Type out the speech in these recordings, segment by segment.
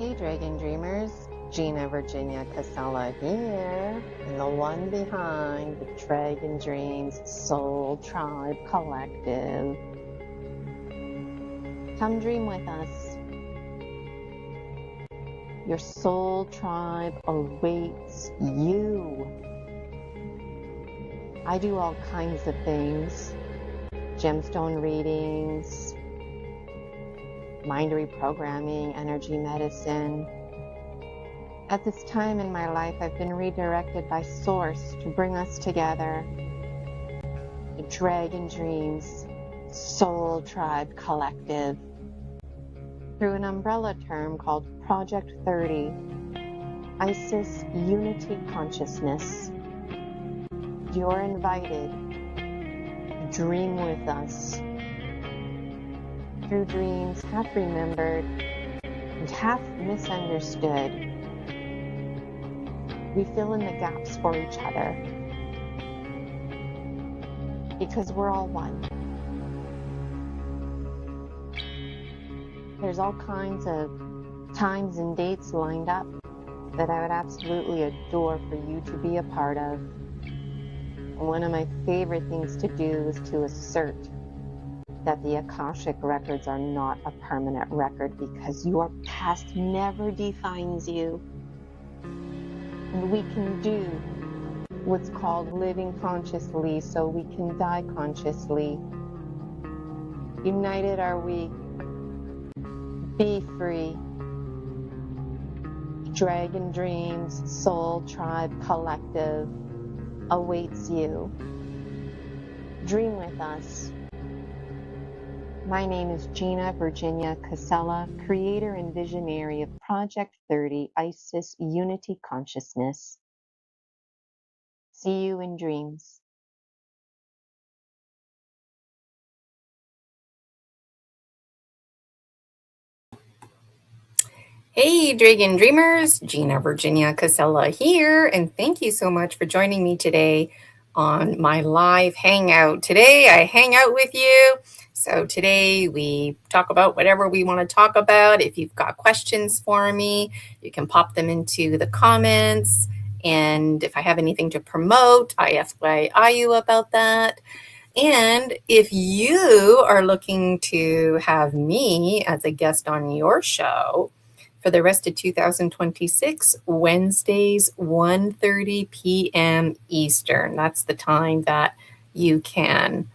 Hey Dragon Dreamers, Gina Virginia Casella here, and the one behind the Dragon Dreams Soul Tribe Collective. Come dream with us. Your soul tribe awaits you. I do all kinds of things. Gemstone readings, mind reprogramming, energy medicine. At this time in my life, I've been redirected by Source to bring us together. The Dragon Dreams Soul Tribe Collective through an umbrella term called Project 30, Isis Unity Consciousness. You're invited. Dream with us. Through dreams half remembered and half misunderstood, we fill in the gaps for each other because we're all one. There's all kinds of times and dates lined up that I would absolutely adore for you to be a part of. One of my favorite things to do is to assert that the Akashic records are not a permanent record because your past never defines you. And we can do what's called living consciously so we can die consciously. United are we. Be free. Dragon Dreams Soul Tribe Collective awaits you. Dream with us. My name is Gina Virginia Casella, creator and visionary of Project 30 Isis Unity Consciousness. See you in dreams. Hey, Dragon Dreamers, Gina Virginia Casella here, and thank you so much for joining me today on my live Hangout. Today, I hang out with you. So today, we talk about whatever we want to talk about. If you've got questions for me, you can pop them into the comments. And if I have anything to promote, I FYI you about that. And if you are looking to have me as a guest on your show, for the rest of 2026, Wednesdays, 1:30 p.m. Eastern. That's the time that you can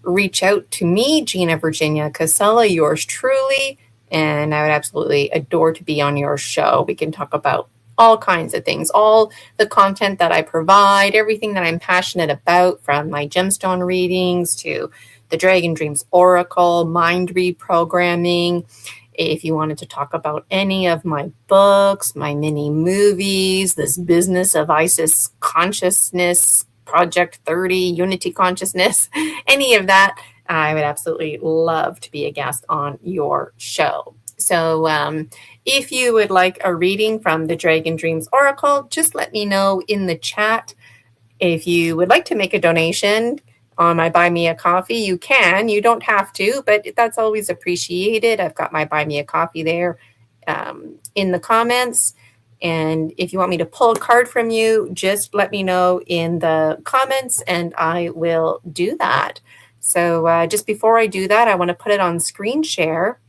reach out to me, Gina Virginia Casella, yours truly, and I would absolutely adore to be on your show. We can talk about all kinds of things, all the content that I provide, everything that I'm passionate about, from my gemstone readings to the Dragon Dreams Oracle, mind reprogramming. If you wanted to talk about any of my books, my mini movies, this business of Isis consciousness, Project 30, Unity Consciousness, any of that, I would absolutely love to be a guest on your show. So if you would like a reading from the Dragon Dreams Oracle, just let me know in the chat. If you would like to make a donation on my Buy Me a Coffee, you can. You don't have to, but that's always appreciated. I've got my Buy Me a Coffee there in the comments. And if you want me to pull a card from you, just let me know in the comments and I will do that. So just before I do that, I want to put it on screen share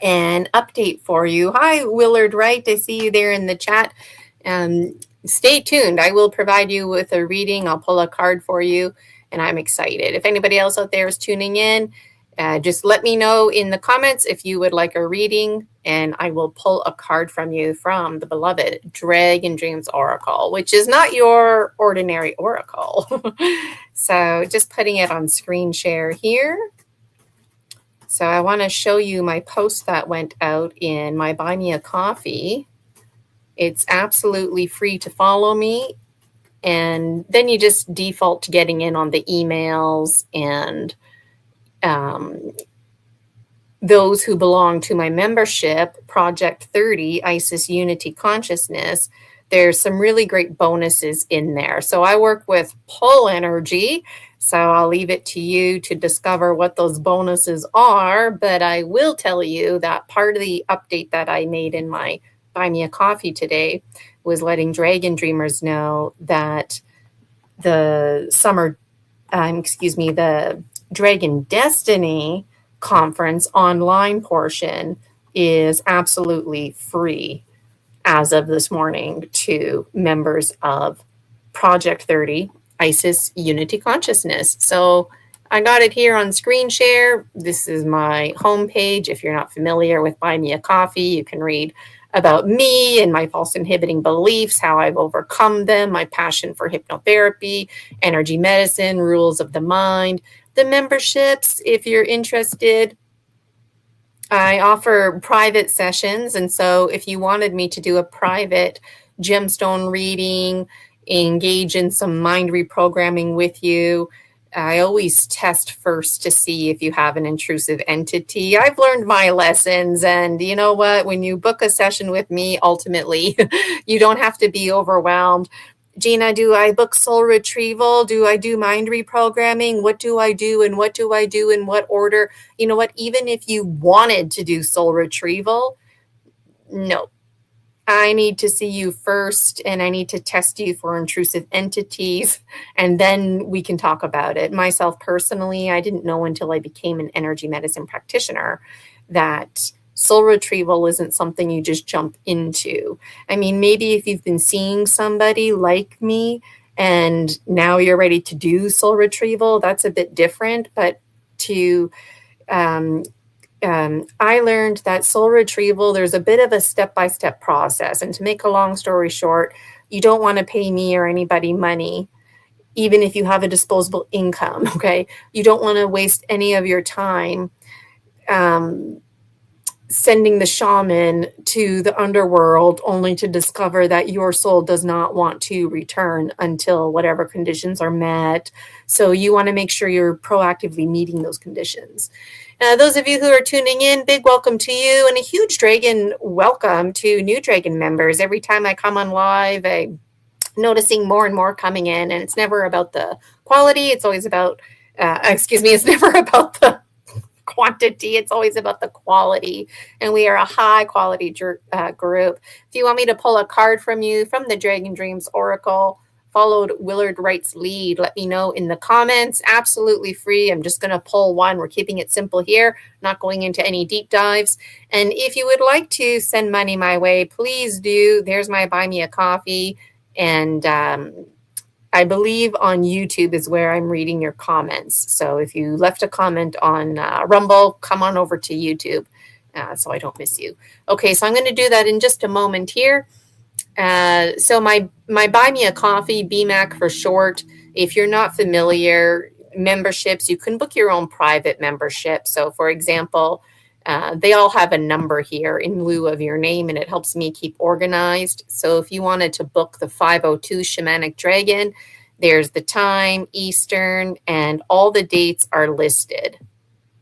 and update for you. Hi, Willard Wright. I see you there in the chat. Stay tuned. I will provide you with a reading. I'll pull a card for you. And I'm excited. If anybody else out there is tuning in, just let me know in the comments if you would like a reading, and I will pull a card from you from the beloved Dragon Dreams Oracle, which is not your ordinary oracle. So just putting it on screen share here. So I want to show you my post that went out in my Buy Me a Coffee. It's absolutely free to follow me. And then you just default to getting in on the emails, and those who belong to my membership, Project 30, Isis Unity Consciousness, there's some really great bonuses in there. So I work with pull energy, so I'll leave it to you to discover what those bonuses are. But I will tell you that part of the update that I made in my Buy Me a Coffee today was letting Dragon Dreamers know that the the Dragon Destiny conference online portion is absolutely free as of this morning to members of Project 30 ISIS Unity Consciousness. So I got it here on screen share. This is my homepage. If you're not familiar with Buy Me a Coffee, you can read about me and my false inhibiting beliefs, how I've overcome them, my passion for hypnotherapy, energy medicine, rules of the mind, the memberships, if you're interested. I offer private sessions. And so if you wanted me to do a private gemstone reading, engage in some mind reprogramming with you, I always test first to see if you have an intrusive entity. I've learned my lessons. And you know what? When you book a session with me, ultimately, you don't have to be overwhelmed. Gina, do I book soul retrieval? Do I do mind reprogramming? What do I do and what do I do in what order? You know what? Even if you wanted to do soul retrieval, no. I need to see you first and I need to test you for intrusive entities and then we can talk about it. Myself personally, I didn't know until I became an energy medicine practitioner that soul retrieval isn't something you just jump into. I mean, maybe if you've been seeing somebody like me and now you're ready to do soul retrieval, that's a bit different. But to I learned that soul retrieval, there's a bit of a step-by-step process. And to make a long story short, you don't want to pay me or anybody money, even if you have a disposable income, okay? You don't want to waste any of your time sending the shaman to the underworld only to discover that your soul does not want to return until whatever conditions are met. So you want to make sure you're proactively meeting those conditions. Those of you who are tuning in, big welcome to you and a huge Dragon welcome to new Dragon members. Every time I come on live, I'm noticing more and more coming in, and it's never about the quality. It's always about, it's never about the quantity. It's always about the quality. And we are a high quality group. If you want me to pull a card from you from the Dragon Dreams Oracle, followed Willard Wright's lead, let me know in the comments. Absolutely free. I'm just going to pull one. We're keeping it simple here, not going into any deep dives. And if you would like to send money my way, please do. There's my Buy Me a Coffee. And I believe on YouTube is where I'm reading your comments. So if you left a comment on Rumble, come on over to YouTube so I don't miss you. Okay, so I'm going to do that in just a moment here. So my Buy Me a Coffee, BMAC for short, if you're not familiar, memberships, you can book your own private membership. So for example, they all have a number here in lieu of your name, and it helps me keep organized. So if you wanted to book the 502 Shamanic Dragon, there's the time, Eastern, and all the dates are listed.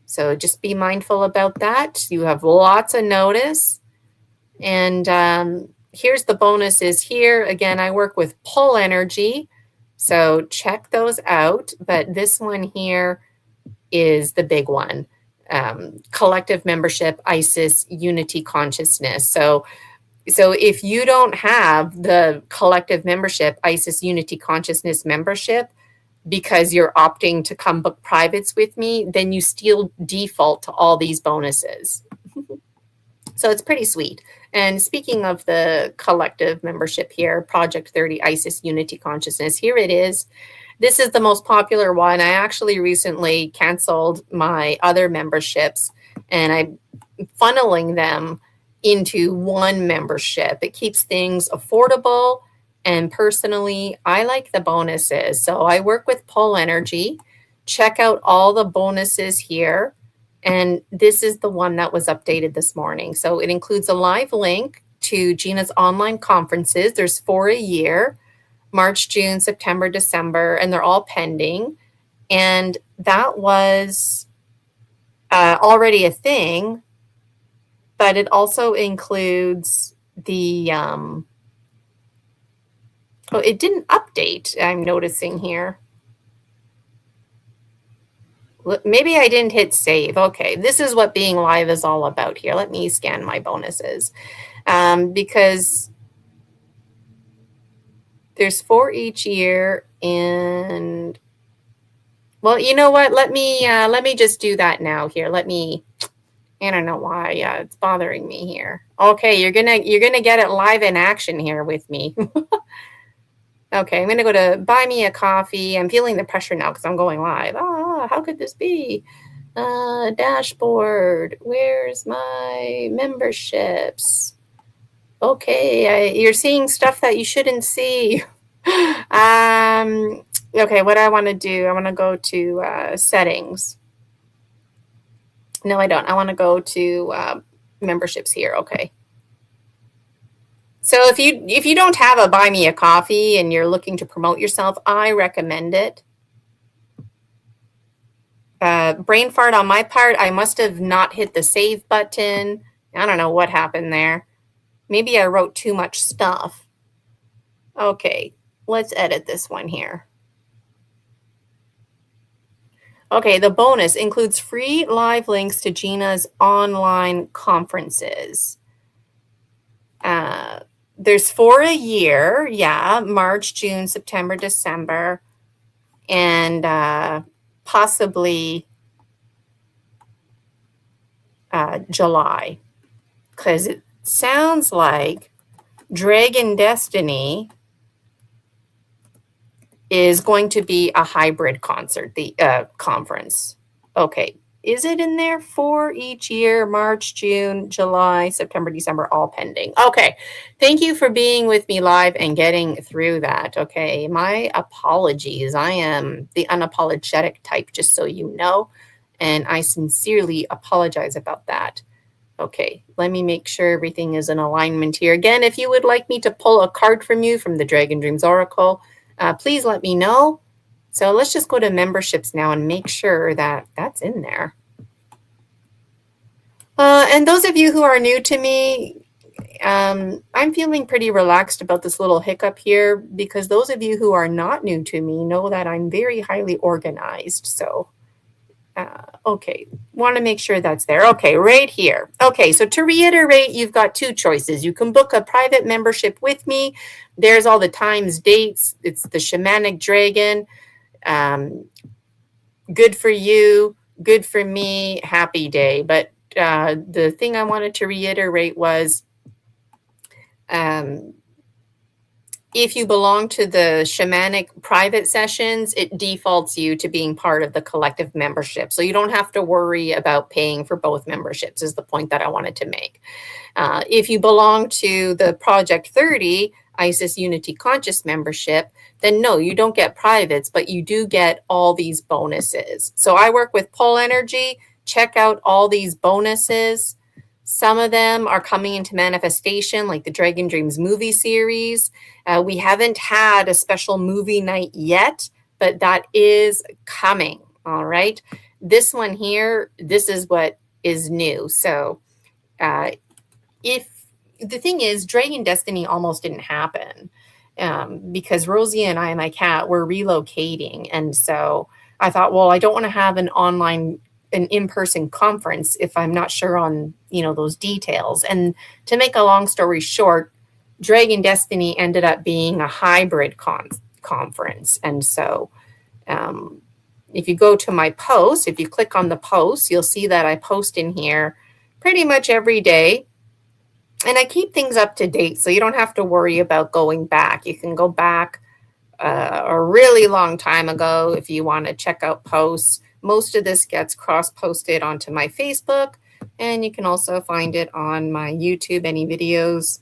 So just be mindful about that. You have lots of notice. And here's the bonuses here. Again, I work with pull energy, so check those out. But this one here is the big one. Collective membership, ISIS, unity consciousness. So if you don't have the collective membership, ISIS unity consciousness membership, because you're opting to come book privates with me, then you still default to all these bonuses. So it's pretty sweet. And speaking of the collective membership here, Project 30 ISIS Unity Consciousness, here it is. This is the most popular one. I actually recently canceled my other memberships and I'm funneling them into one membership. It keeps things affordable, and personally, I like the bonuses. So I work with Pull Energy. Check out all the bonuses here. And this is the one that was updated this morning. So it includes a live link to Gina's online conferences. There's 4 a year, March, June, September, December, and they're all pending. And that was already a thing, but it also includes the, it didn't update, I'm noticing here. maybe I didn't hit save. Okay, this is what being live is all about here. Let me scan my bonuses because there's 4 each year, and well, you know what? Let me just do that now here. I don't know why it's bothering me here. Okay, you're gonna get it live in action here with me. Okay, I'm gonna go to buy me a coffee. I'm feeling the pressure now because I'm going live. How could this be? Dashboard. Where's my memberships? Okay, you're seeing stuff that you shouldn't see. Okay, what I want to do, I want to go to settings. No, I don't. I want to go to memberships here. Okay. So if you don't have a buy me a coffee and you're looking to promote yourself, I recommend it. Brain fart on my part. I must have not hit the save button. I don't know what happened there. Maybe I wrote too much stuff. Okay, let's edit this one here. Okay, the bonus includes free live links to Gina's online conferences. There's 4 a year, yeah, March, June, September, December, and possibly July, because it sounds like Dragon Destiny is going to be a hybrid concert, the conference. Okay, is it in there for each year? March, June, July, September, December, all pending. Okay, thank you for being with me live and getting through that. Okay, my apologies. I am the unapologetic type, just so you know, and I sincerely apologize about that. Okay, let me make sure everything is in alignment here. Again, if you would like me to pull a card from you from the Dragon Dreams Oracle, please let me know. So let's just go to memberships now and make sure that that's in there. And those of you who are new to me, I'm feeling pretty relaxed about this little hiccup here because those of you who are not new to me know that I'm very highly organized. So okay, want to make sure that's there. Okay, right here. Okay, so to reiterate, you've got 2 choices. You can book a private membership with me. There's all the times, dates. It's the Shamanic Dragon. Good for you, good for me, happy day. But the thing I wanted to reiterate was if you belong to the shamanic private sessions, it defaults you to being part of the collective membership. So you don't have to worry about paying for both memberships is the point that I wanted to make. If you belong to the Project 30 Isis Unity Conscious membership, then no, you don't get privates, but you do get all these bonuses. So I work with Pole Energy. Check out all these bonuses. Some of them are coming into manifestation, like the Dragon Dreams movie series. We haven't had a special movie night yet, but that is coming. All right. This one here, this is what is new. So if the thing is, Dragon Destiny almost didn't happen because Rosie and I and my cat were relocating. And so I thought, well, I don't want to have an in-person conference if I'm not sure on, those details. And to make a long story short, Dragon Destiny ended up being a hybrid conference. And so if you go to my post, if you click on the post, you'll see that I post in here pretty much every day. And I keep things up to date, so you don't have to worry about going back. You can go back a really long time ago if you want to check out posts. Most of this gets cross-posted onto my Facebook, and you can also find it on my YouTube, any videos.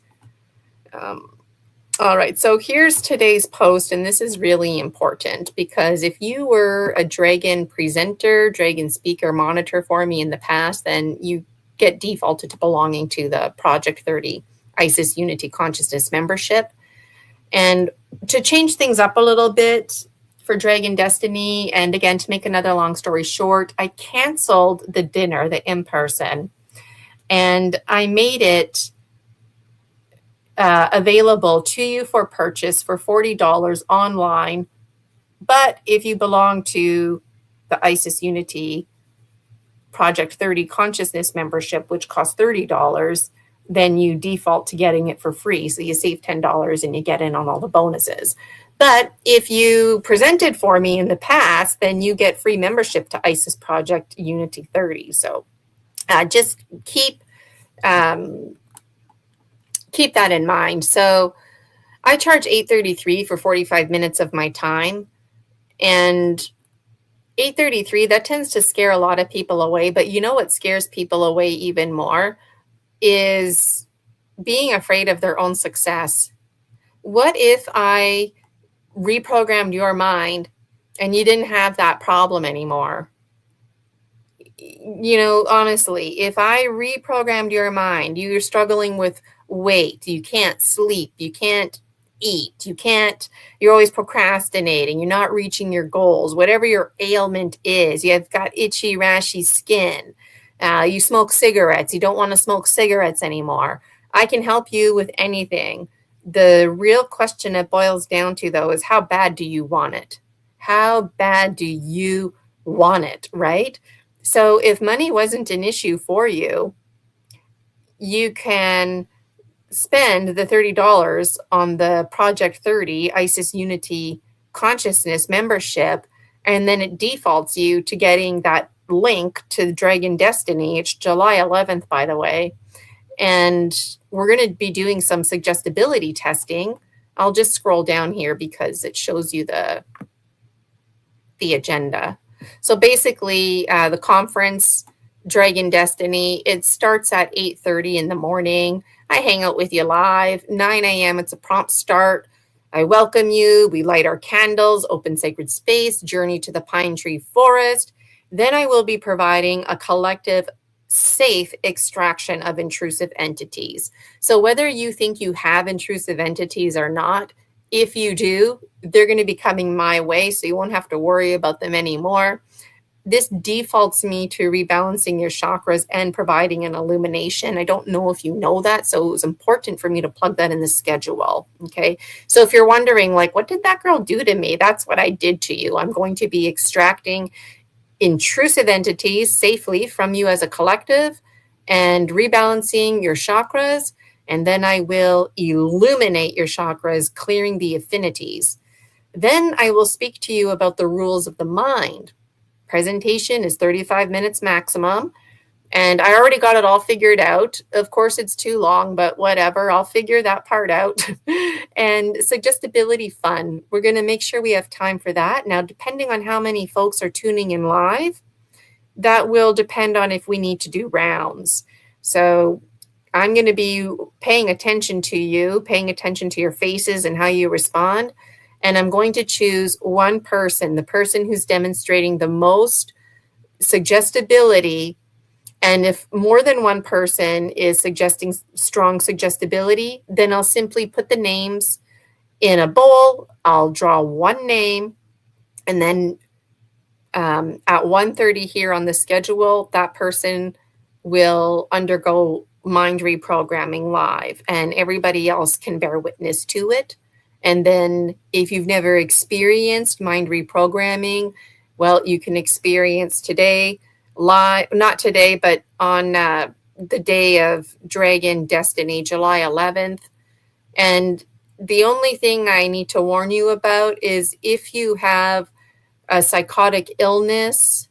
All right, so here's today's post, and this is really important because if you were a Dragon presenter, Dragon speaker, monitor for me in the past, then you get defaulted to belonging to the Project 30 Isis Unity Consciousness membership. And to change things up a little bit for Dragon Destiny, and again, to make another long story short, I canceled the dinner, the in-person, and I made it available to you for purchase for $40 online. But if you belong to the ISIS Unity Project 30 Consciousness membership, which costs $30, then you default to getting it for free. So you save $10 and you get in on all the bonuses. But if you presented for me in the past, then you get free membership to ISIS Project Unity 30. So just keep that in mind. So I charge $8.33 for 45 minutes of my time, and $8.33, that tends to scare a lot of people away. But you know what scares people away even more is being afraid of their own success. What if I reprogrammed your mind and you didn't have that problem anymore? You know, honestly, if I reprogrammed your mind, you're struggling with weight, you can't sleep, you can't eat, you're always procrastinating, you're not reaching your goals, whatever your ailment is, you've got itchy, rashy skin, you smoke cigarettes, you don't want to smoke cigarettes anymore. I can help you with anything. The real question it boils down to, though, is how bad do you want it? How bad do you want it, right? So if money wasn't an issue for you, you can spend the $30 on the Project 30 ISIS Unity Consciousness membership, and then it defaults you to getting that link to Dragon Destiny. It's July 11th, by the way. And we're going to be doing some suggestibility testing. I'll just scroll down here because it shows you the agenda. So basically, the conference, Dragon Destiny, it starts at 8:30 in the morning. I hang out with you live. 9 a.m., it's a prompt start. I welcome you. We light our candles, open sacred space, journey to the pine tree forest. Then I will be providing a collective safe extraction of intrusive entities. So whether you think you have intrusive entities or not, if you do, they're going to be coming my way, so you won't have to worry about them anymore. This defaults me to rebalancing your chakras and providing an illumination. I don't know if you know that, so it was important for me to plug that in the schedule, okay? So if you're wondering, like, what did that girl do to me? That's what I did to you. I'm going to be extracting intrusive entities safely from you as a collective and rebalancing your chakras, and then I will illuminate your chakras, clearing the affinities. Then I will speak to you about the rules of the mind. Presentation is 35 minutes maximum, and I already got it all figured out. Of course, it's too long, but whatever, I'll figure that part out. And suggestibility fun. We're going to make sure we have time for that. Now, depending on how many folks are tuning in live, that will depend on if we need to do rounds. So I'm going to be paying attention to you, paying attention to your faces and how you respond. And I'm going to choose one person, the person who's demonstrating the most suggestibility. And if more than one person is suggesting strong suggestibility, then I'll simply put the names in a bowl. I'll draw one name, and then at 1:30 here on the schedule, that person will undergo mind reprogramming live, and everybody else can bear witness to it. And then if you've never experienced mind reprogramming, well, you can experience today, live, not today, but on the day of Dragon Destiny, July 11th. And the only thing I need to warn you about is if you have a psychotic illness,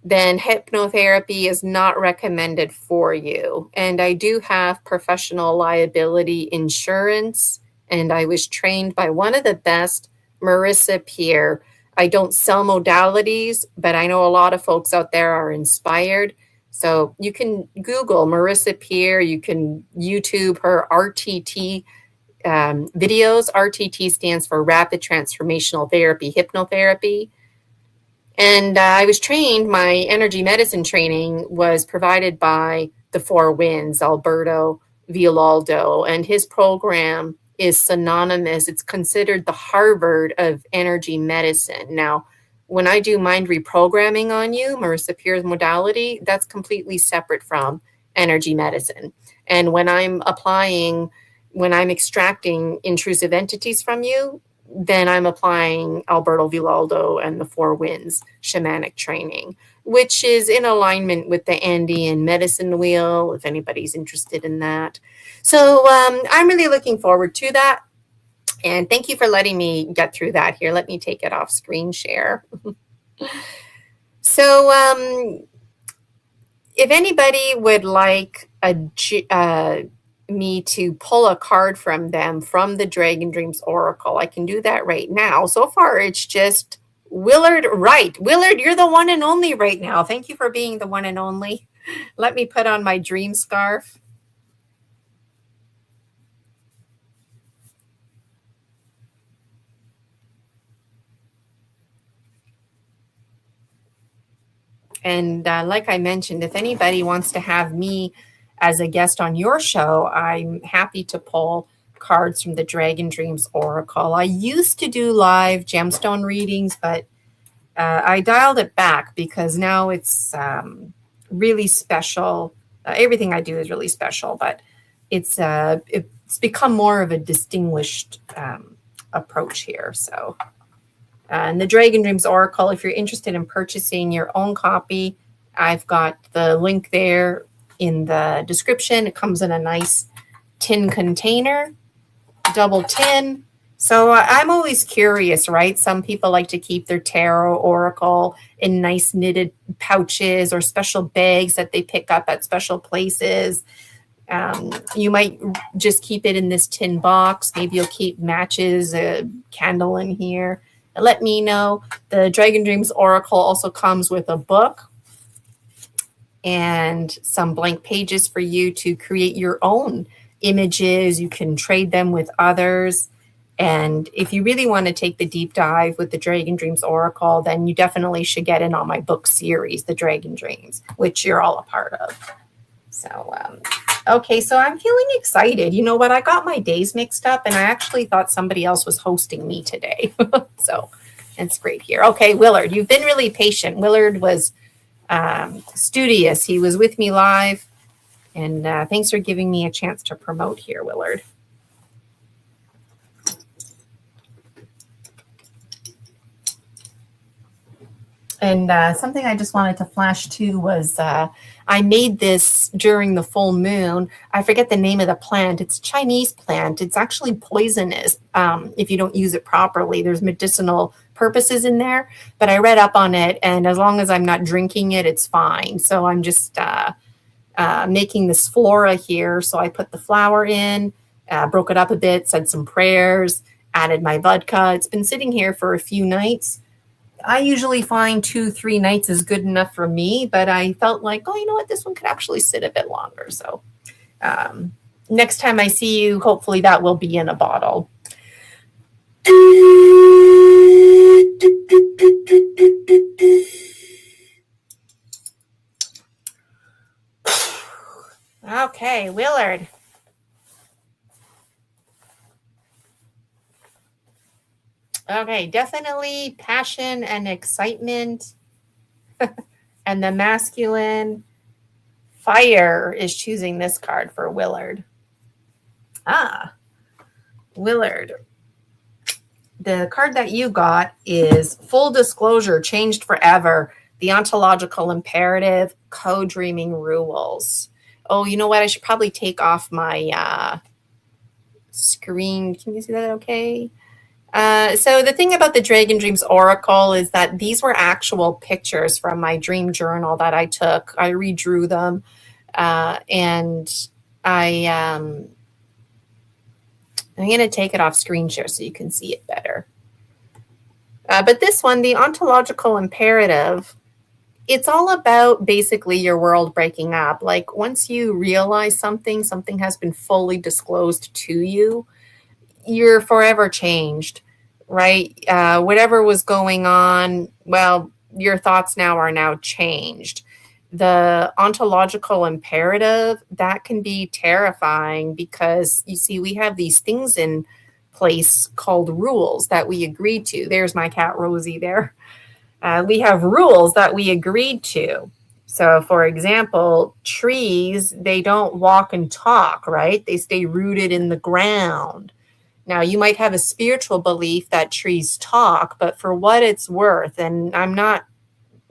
then hypnotherapy is not recommended for you. And I do have professional liability insurance, and I was trained by one of the best, Marissa Peer. I don't sell modalities, but I know a lot of folks out there are inspired. So you can Google Marissa Peer, you can YouTube her RTT videos. RTT stands for Rapid Transformational Therapy, Hypnotherapy. And I was trained, my energy medicine training was provided by the Four Winds, Alberto Villaldo, and his program is synonymous. It's considered the Harvard of energy medicine. Now, when I do mind reprogramming on you, Marissa Peer's modality, that's completely separate from energy medicine. And when I'm extracting intrusive entities from you, then I'm applying Alberto Villaldo and the Four Winds shamanic training, which is in alignment with the Andean medicine wheel, if anybody's interested in that. So I'm really looking forward to that. And thank you for letting me get through that here. Let me take it off screen share. So if anybody would like me to pull a card from them from the Dragon Dreams Oracle, I can do that right now. So far, it's just Willard Wright. Willard, you're the one and only right now. Thank you for being the one and only. Let me put on my dream scarf. And like I mentioned, if anybody wants to have me as a guest on your show, I'm happy to pull cards from the Dragon Dreams Oracle. I used to do live gemstone readings, but I dialed it back because now it's really special. Everything I do is really special, but it's become more of a distinguished approach here. So. And the Dragon Dreams Oracle, if you're interested in purchasing your own copy, I've got the link there in the description. It comes in a nice tin container, double tin. So I'm always curious, right? Some people like to keep their tarot oracle in nice knitted pouches or special bags that they pick up at special places. You might just keep it in this tin box. Maybe you'll keep matches, a candle in here. Let me know. The Dragon Dreams Oracle also comes with a book and some blank pages for you to create your own images. You can trade them with others. And if you really want to take the deep dive with the Dragon Dreams Oracle, then you definitely should get in on my book series, The Dragon Dreams, which you're all a part of. So, okay, so I'm feeling excited. You know what? I got my days mixed up, and I actually thought somebody else was hosting me today. So it's great here. Okay, Willard, you've been really patient. Willard was studious. He was with me live, and thanks for giving me a chance to promote here, Willard. And something I just wanted to flash to was I made this during the full moon. I forget the name of the plant. It's a Chinese plant. It's actually poisonous if you don't use it properly. There's medicinal purposes in there, but I read up on it, and as long as I'm not drinking it, it's fine. So I'm just making this flora here. So I put the flower in, broke it up a bit, said some prayers, added my vodka. It's been sitting here for a few nights. I usually find 2-3 nights is good enough for me, but I felt like, oh, you know what, this one could actually sit a bit longer. So next time I see you, hopefully that will be in a bottle. Okay, Willard. Okay, definitely passion and excitement. And the masculine fire is choosing this card for Willard. Willard. The card that you got is Full Disclosure, Changed Forever, the Ontological Imperative, Co-Dreaming Rules. Oh, you know what? I should probably take off my screen. Can you see that okay? So the thing about the Dragon Dreams Oracle is that these were actual pictures from my dream journal that I took. I redrew them, and I'm going to take it off screen share so you can see it better. But this one, the ontological imperative, it's all about basically your world breaking up. Like once you realize something has been fully disclosed to you, you're forever changed, right? Whatever was going on, well, your thoughts now are now changed. The ontological imperative, that can be terrifying because you see, we have these things in place called rules that we agreed to. There's my cat Rosie there. We have rules that we agreed to. So for example, trees, they don't walk and talk, right? They stay rooted in the ground. Now, you might have a spiritual belief that trees talk, but for what it's worth, and I'm not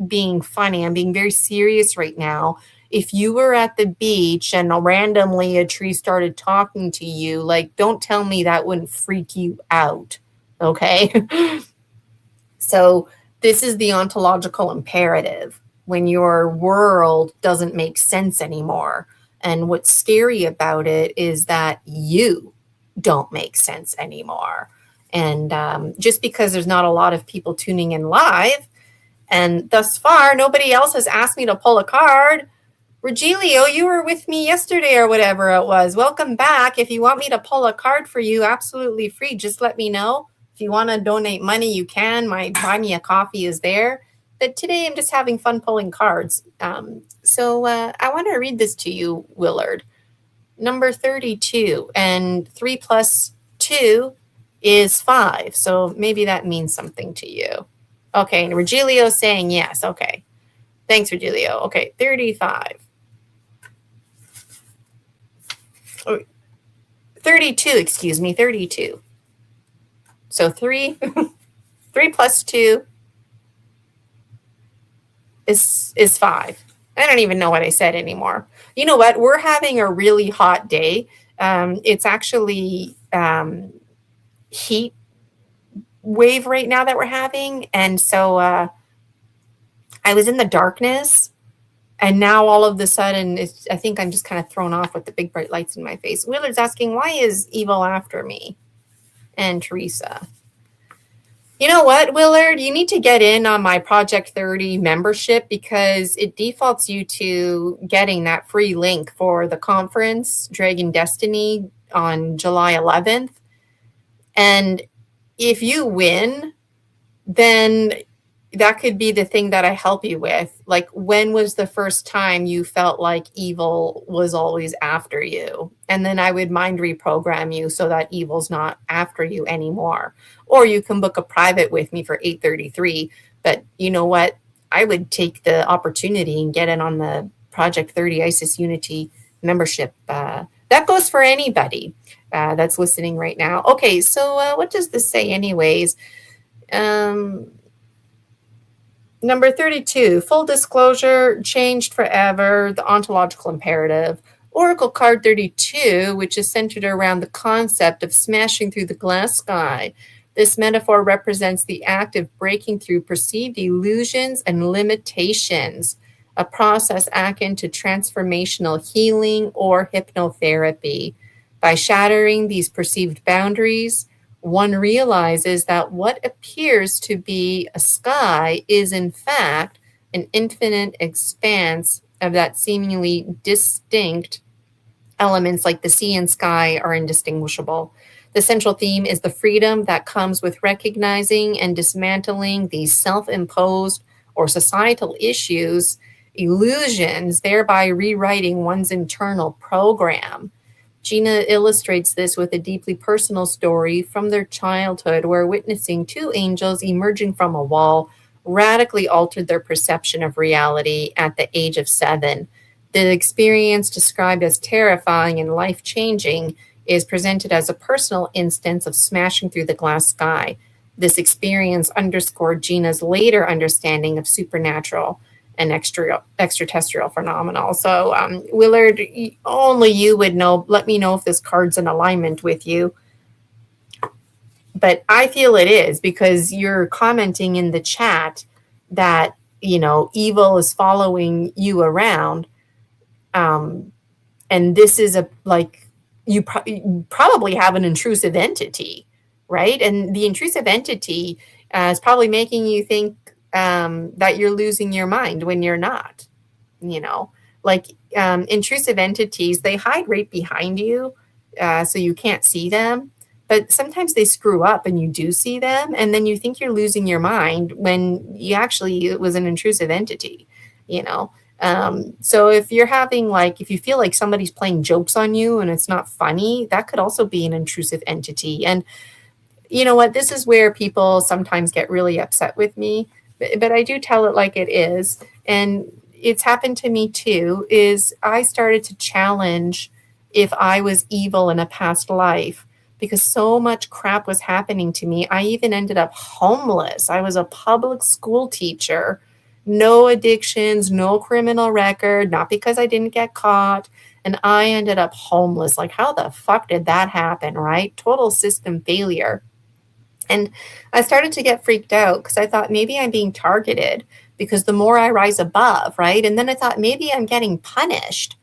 being funny, I'm being very serious right now. If you were at the beach and randomly a tree started talking to you, like, don't tell me that wouldn't freak you out. Okay. So, this is the ontological imperative when your world doesn't make sense anymore. And what's scary about it is that you don't make sense anymore. And just because there's not a lot of people tuning in live, and thus far, nobody else has asked me to pull a card. Regilio, you were with me yesterday or whatever it was. Welcome back. If you want me to pull a card for you, absolutely free. Just let me know. If you want to donate money, you can. My Buy Me a Coffee is there. But today I'm just having fun pulling cards. So I want to read this to you, Willard. Number 32, and 3 plus 2 is 5. So maybe that means something to you. Okay, and Regilio's saying yes. Okay. Thanks, Regilio. Okay, 35. 32, excuse me, 32. So 3 plus 2 is 5. I don't even know what I said anymore. You know what? We're having a really hot day. It's actually heat wave right now that we're having. And so I was in the darkness. And now all of a sudden, I think I'm just kind of thrown off with the big bright lights in my face. Willard's asking, why is evil after me? And Teresa. You know what, Willard? You need to get in on my Project 30 membership because it defaults you to getting that free link for the conference, Dragon Destiny, on July 11th. And if you win, then that could be the thing that I help you with. Like, when was the first time you felt like evil was always after you? And then I would mind reprogram you so that evil's not after you anymore. Or you can book a private with me for $833. But you know what? I would take the opportunity and get in on the Project 30 ISIS Unity membership. That goes for anybody that's listening right now. Okay, so what does this say anyways? Number 32, full disclosure, changed forever, the ontological imperative. Oracle card 32, which is centered around the concept of smashing through the glass sky. This metaphor represents the act of breaking through perceived illusions and limitations, a process akin to transformational healing or hypnotherapy. By shattering these perceived boundaries, one realizes that what appears to be a sky is in fact an infinite expanse of that seemingly distinct elements, like the sea and sky are indistinguishable. The central theme is the freedom that comes with recognizing and dismantling these self-imposed or societal issues, illusions, thereby rewriting one's internal program. Gina illustrates this with a deeply personal story from their childhood where witnessing two angels emerging from a wall radically altered their perception of reality at the age of 7. The experience, described as terrifying and life-changing, is presented as a personal instance of smashing through the glass sky. This experience underscored Gina's later understanding of supernatural and extraterrestrial phenomenal. So, Willard, only you would know. Let me know if this card's in alignment with you. But I feel it is, because you're commenting in the chat that, you know, evil is following you around. And this is you probably have an intrusive entity, right? And the intrusive entity is probably making you think that you're losing your mind when you're not. You know, like intrusive entities, they hide right behind you, so you can't see them. But sometimes they screw up and you do see them, and then you think you're losing your mind when it was an intrusive entity, you know. So if you're having, if you feel like somebody's playing jokes on you and it's not funny, that could also be an intrusive entity. And you know what? This is where people sometimes get really upset with me, but I do tell it like it is. And it's happened to me too, is I started to challenge if I was evil in a past life, because so much crap was happening to me. I even ended up homeless. I was a public school teacher, no addictions, no criminal record, not because I didn't get caught. And I ended up homeless. Like, how the fuck did that happen, right? Total system failure. And I started to get freaked out because I thought maybe I'm being targeted because the more I rise above, right? And then I thought maybe I'm getting punished.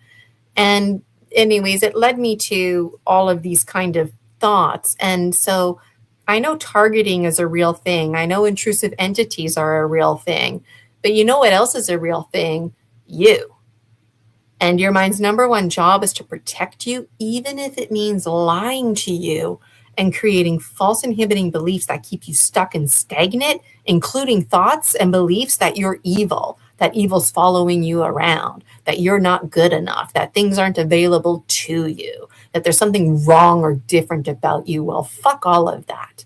And anyways, it led me to all of these kind of thoughts. And so I know targeting is a real thing. I know intrusive entities are a real thing. But you know what else is a real thing? You. And your mind's number one job is to protect you, even if it means lying to you and creating false inhibiting beliefs that keep you stuck and stagnant, including thoughts and beliefs that you're evil, that evil's following you around, that you're not good enough, that things aren't available to you, that there's something wrong or different about you. Well, fuck all of that,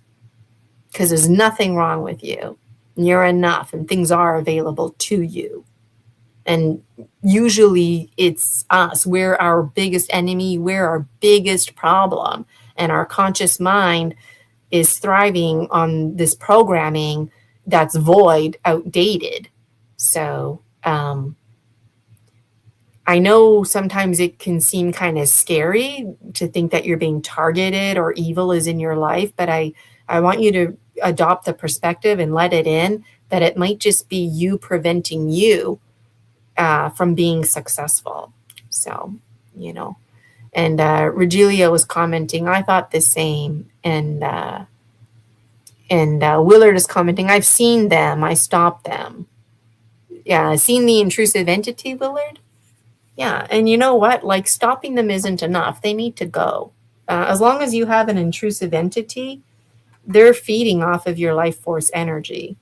because there's nothing wrong with you. You're enough and things are available to you. And usually it's us. We're our biggest enemy. We're our biggest problem. And our conscious mind is thriving on this programming that's void, outdated. So I know sometimes it can seem kind of scary to think that you're being targeted or evil is in your life, but I want you to adopt the perspective and let it in that it might just be you preventing you from being successful. So, and Regelia was commenting, I thought the same. And Willard is commenting, I've seen them, I stopped them. Yeah, seen the intrusive entity, Willard? Yeah, and you know what? Like, stopping them isn't enough. They need to go. As long as you have an intrusive entity, they're feeding off of your life force energy.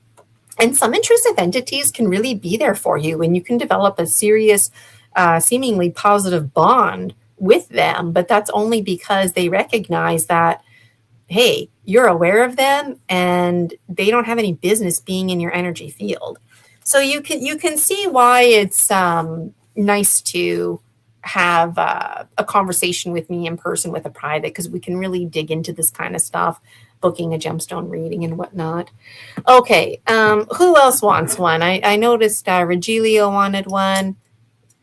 And some intrusive entities can really be there for you, and you can develop a serious, seemingly positive bond with them. But that's only because they recognize that, hey, you're aware of them and they don't have any business being in your energy field. So you can see why it's nice to have a conversation with me in person with a private, because we can really dig into this kind of stuff, booking a gemstone reading and whatnot. Okay, who else wants one? I noticed Regilio wanted one.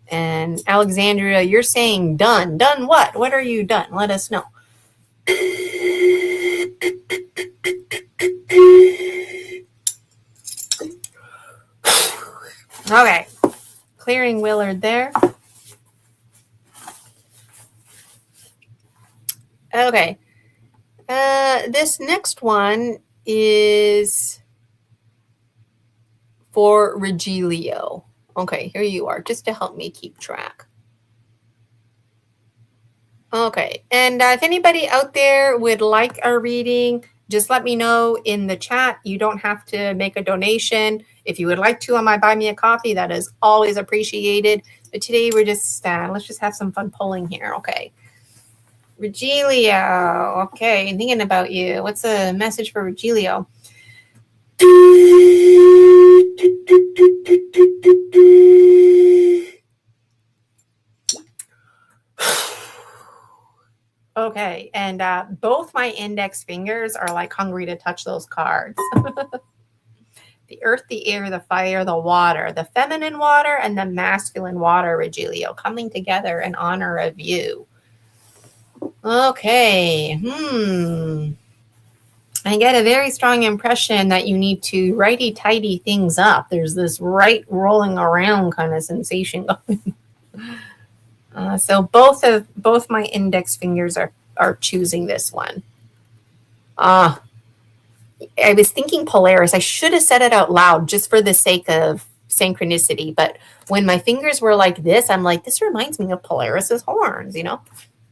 And Alexandria, you're saying done. Done what? What are you done? Let us know. Okay, clearing Willard there. Okay, this next one is for Regilio. Okay, here you are, just to help me keep track. Okay, and if anybody out there would like a reading, just let me know in the chat. You don't have to make a donation. If you would like to on my Buy Me a Coffee, that is always appreciated. But today we're just, let's just have some fun pulling here. Okay. Regilio. Okay, thinking about you. What's a message for Regilio? Okay, and both my index fingers are like hungry to touch those cards. The earth, the air, the fire, the water, the feminine water, and the masculine water, Regilio, coming together in honor of you. Okay, I get a very strong impression that you need to righty-tighty things up. There's this right rolling around kind of sensation going. So both my index fingers are choosing this one. I was thinking Polaris. I should have said it out loud just for the sake of synchronicity. But when my fingers were like this, I'm like, this reminds me of Polaris's horns,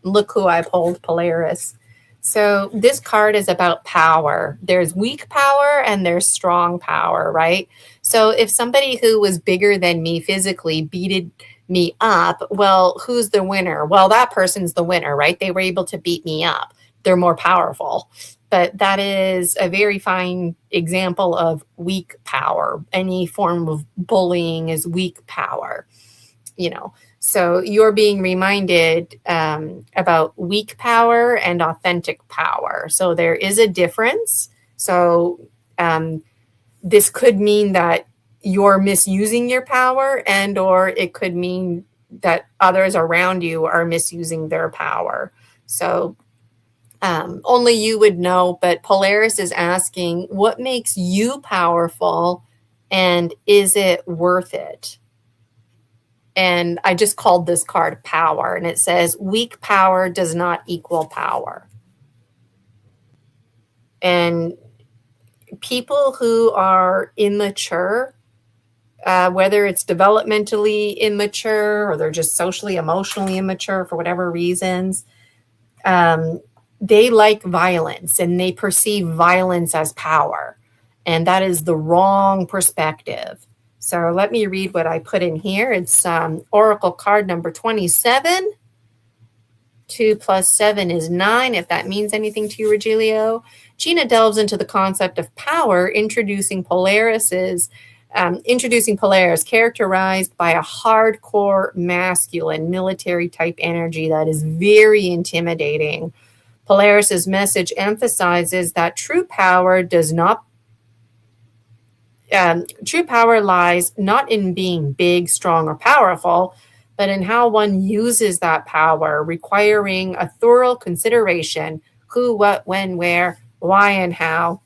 Look who I pulled, Polaris. So this card is about power. There's weak power and there's strong power, right? So if somebody who was bigger than me physically beated me up, well, who's the winner? Well, that person's the winner, right? They were able to beat me up. They're more powerful. But that is a very fine example of weak power. Any form of bullying is weak power. you know. So you're being reminded about weak power and authentic power. So there is a difference. So this could mean that you're misusing your power, and or it could mean that others around you are misusing their power. So only you would know, but Polaris is asking, what makes you powerful, and is it worth it? And I just called this card power, and it says weak power does not equal power. And people who are immature, whether it's developmentally immature or they're just socially, emotionally immature for whatever reasons, they like violence and they perceive violence as power. And that is the wrong perspective. So let me read what I put in here. It's Oracle card number 27. 2 plus 7 is 9, if that means anything to you, Regilio. Gina delves into the concept of power, introducing Polaris, characterized by a hardcore masculine military type energy that is very intimidating. Polaris's message emphasizes that true power lies not in being big, strong, or powerful, but in how one uses that power, requiring a thorough consideration: who, what, when, where, why, and how.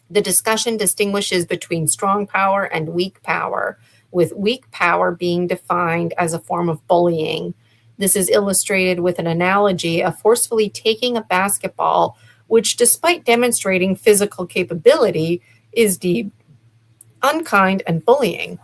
The discussion distinguishes between strong power and weak power, with weak power being defined as a form of bullying. This is illustrated with an analogy of forcefully taking a basketball, which, despite demonstrating physical capability, is deemed unkind and bullying.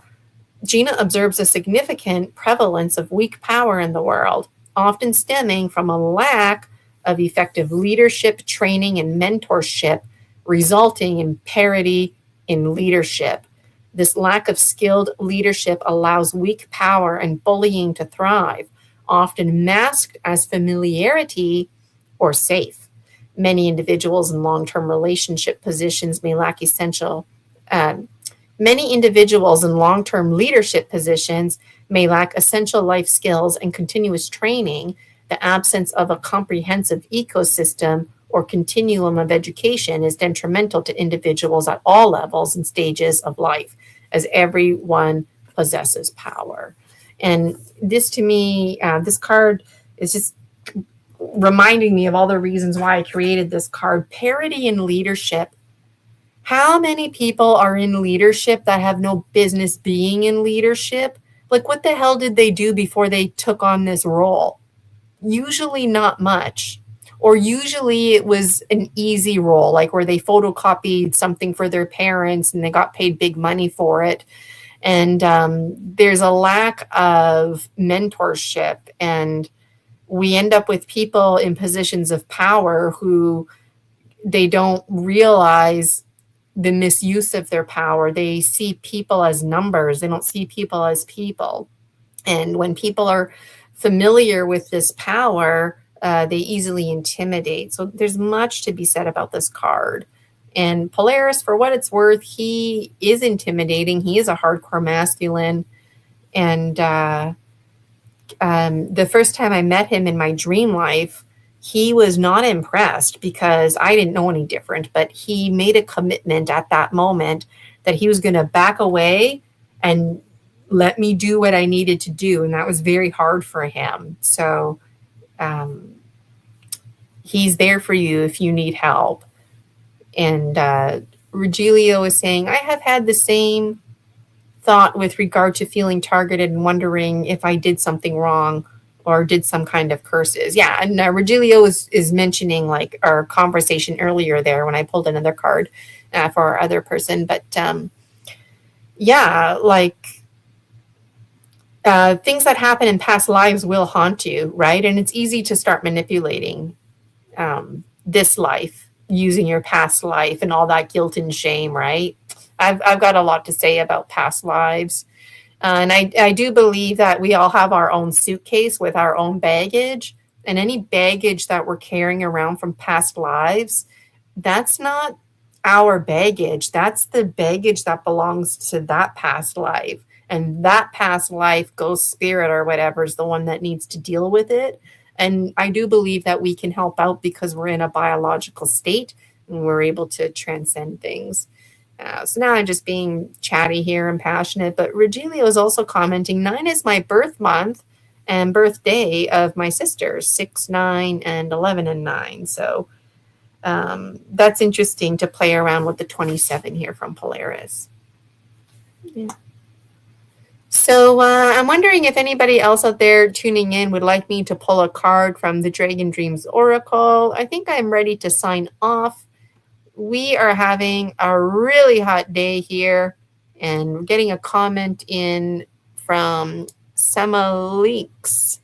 Gina observes a significant prevalence of weak power in the world, often stemming from a lack of effective leadership, training, and mentorship, resulting in parity in leadership. This lack of skilled leadership allows weak power and bullying to thrive, often masked as familiarity or safe. Many individuals in long-term relationship positions may lack essential Many individuals in long-term leadership positions may lack essential life skills and continuous training. The absence of a comprehensive ecosystem or continuum of education is detrimental to individuals at all levels and stages of life, as everyone possesses power. And this, to me, this card is just reminding me of all the reasons why I created this card. Parity in leadership. How many people are in leadership that have no business being in leadership? Like, what the hell did they do before they took on this role? Usually not much. Or usually it was an easy role, like where they photocopied something for their parents and they got paid big money for it. And there's a lack of mentorship, and we end up with people in positions of power who they don't realize the misuse of their power. They see people as numbers. They don't see people as people. And when people are familiar with this power, they easily intimidate. So there's much to be said about this card. And Polaris, for what it's worth, he is intimidating. He is a hardcore masculine. And the first time I met him in my dream life, he was not impressed because I didn't know any different, but he made a commitment at that moment that he was going to back away and let me do what I needed to do. And that was very hard for him. So he's there for you if you need help. And Regilio is saying, I have had the same thought with regard to feeling targeted and wondering if I did something wrong or did some kind of curses. Yeah, and Regilio is mentioning like our conversation earlier there when I pulled another card for our other person. But yeah, like things that happen in past lives will haunt you, right? And it's easy to start manipulating this life using your past life and all that guilt and shame, right? I've got a lot to say about past lives. And I do believe that we all have our own suitcase with our own baggage, and any baggage that we're carrying around from past lives, that's not our baggage. That's the baggage that belongs to that past life. and that past life, ghost spirit or whatever, is the one that needs to deal with it. And I do believe that we can help out because we're in a biological state and we're able to transcend things. So now I'm just being chatty here and passionate, but Regilio is also commenting 9 is my birth month and birthday of my sisters, 6, 9, and 11 and 9. So that's interesting to play around with the 27 here from Polaris. Yeah. So I'm wondering if anybody else out there tuning in would like me to pull a card from the Dragon Dreams Oracle. I think I'm ready to sign off. We are having a really hot day here, and we're getting a comment in from Samaleeks.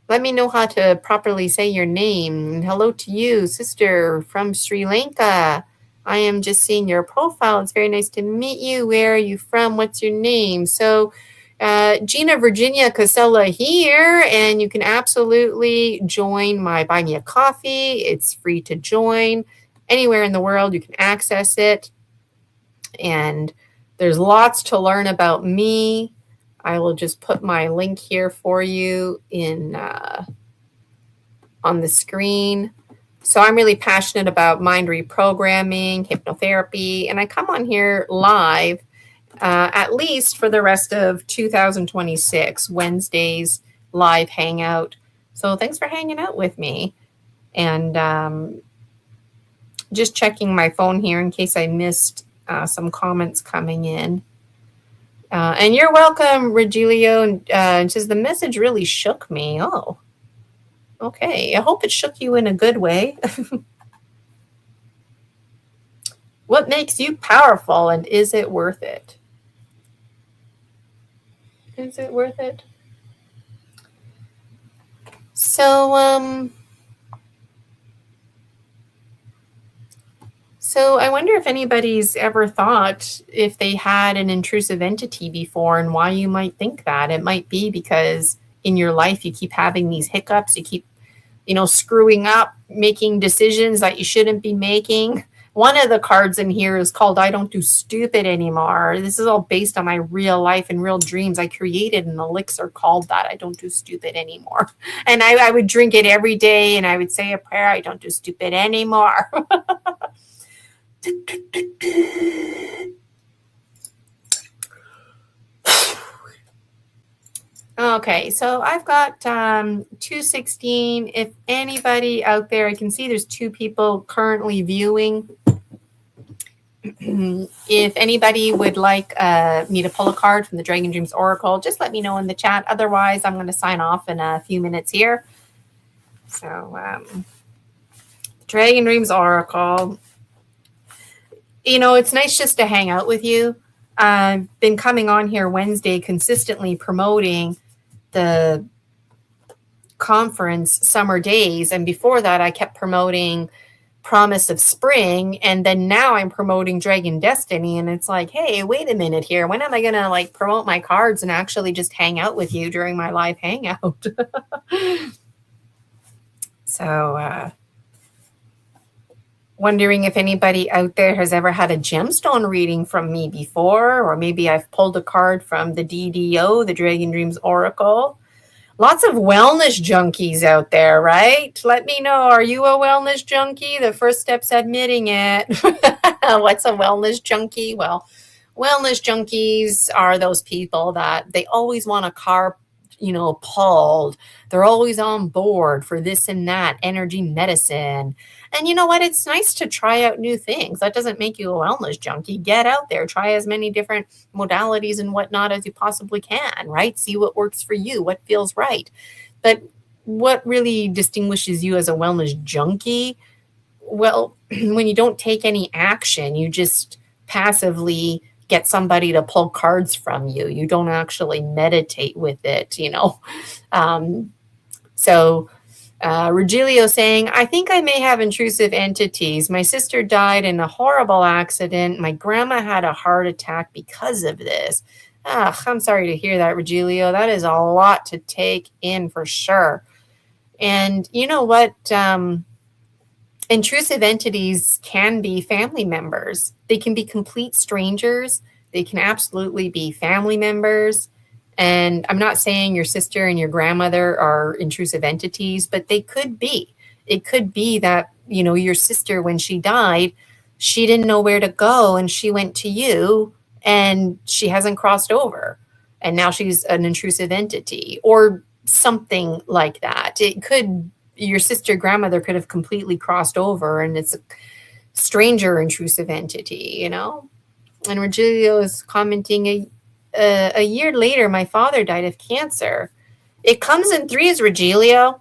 Let me know how to properly say your name. Hello to you, sister from Sri Lanka. I am just seeing your profile. It's very nice to meet you. Where are you from? What's your name? So Gina Virginia Casella here, and you can absolutely join my Buy Me a Coffee. It's free to join. Anywhere in the world, you can access it. And there's lots to learn about me. I will just put my link here for you in on the screen. So I'm really passionate about mind reprogramming, hypnotherapy, and I come on here live at least for the rest of 2026, Wednesdays live hangout. So thanks for hanging out with me. And just checking my phone here in case I missed some comments coming in. And you're welcome, Regilio. And says the message really shook me. Oh, okay. I hope it shook you in a good way. What makes you powerful, and is it worth it? Is it worth it? So I wonder if anybody's ever thought if they had an intrusive entity before and why you might think that. It might be because in your life you keep having these hiccups, you keep, screwing up, making decisions that you shouldn't be making. One of the cards in here is called I Don't Do Stupid Anymore. This is all based on my real life and real dreams. I created an elixir called that. I don't do stupid anymore. And I would drink it every day and I would say a prayer. I don't do stupid anymore. Okay, so I've got 216. If anybody out there, I can see there's 2 people currently viewing. If anybody would like me to pull a card from the Dragon Dreams Oracle, just let me know in the chat. Otherwise, I'm going to sign off in a few minutes here. So, Dragon Dreams Oracle. It's nice just to hang out with you. I've been coming on here Wednesday consistently promoting the conference Summer Days. And before that, I kept promoting Promise of Spring. And then now I'm promoting Dragon Destiny. And it's like, hey, wait a minute here. When am I going to promote my cards and actually just hang out with you during my live hangout? So, wondering if anybody out there has ever had a gemstone reading from me before, or maybe I've pulled a card from the DDO, the Dragon Dreams Oracle. Lots of wellness junkies out there, right? Let me know. Are you a wellness junkie? The first step's admitting it. What's a wellness junkie? Well, wellness junkies are those people that they always want a car, pulled. They're always on board for this and that, energy medicine. And you know what? It's nice to try out new things. That doesn't make you a wellness junkie. Get out there, try as many different modalities and whatnot as you possibly can, right? See what works for you, what feels right. But what really distinguishes you as a wellness junkie? Well, when you don't take any action, you just passively get somebody to pull cards from you. You don't actually meditate with it, So Regilio saying, I think I may have intrusive entities. My sister died in a horrible accident. My grandma had a heart attack because of this. I'm sorry to hear that, Regilio. That is a lot to take in for sure. And you know what? Intrusive entities can be family members. They can be complete strangers They can absolutely be family members. And I'm not saying your sister and your grandmother are intrusive entities, but they could be. It could be that, your sister, when she died, she didn't know where to go and she went to you and she hasn't crossed over. And now she's an intrusive entity or something like that. Your sister grandmother could have completely crossed over and it's a stranger intrusive entity. And Rogelio is commenting, a year later, my father died of cancer. It comes in threes, Rogelio.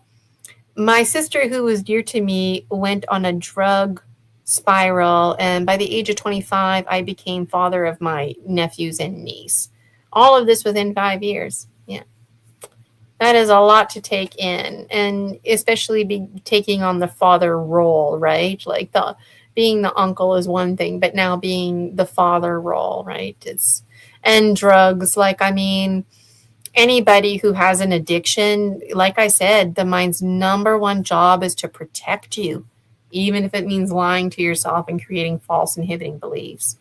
My sister, who was dear to me, went on a drug spiral, and by the age of 25, I became father of my nephews and niece. All of this within 5 years. Yeah. That is a lot to take in, and especially be taking on the father role, right? Like being the uncle is one thing, but now being the father role, right? And drugs, anybody who has an addiction, like I said, the mind's number one job is to protect you, even if it means lying to yourself and creating false inhibiting beliefs.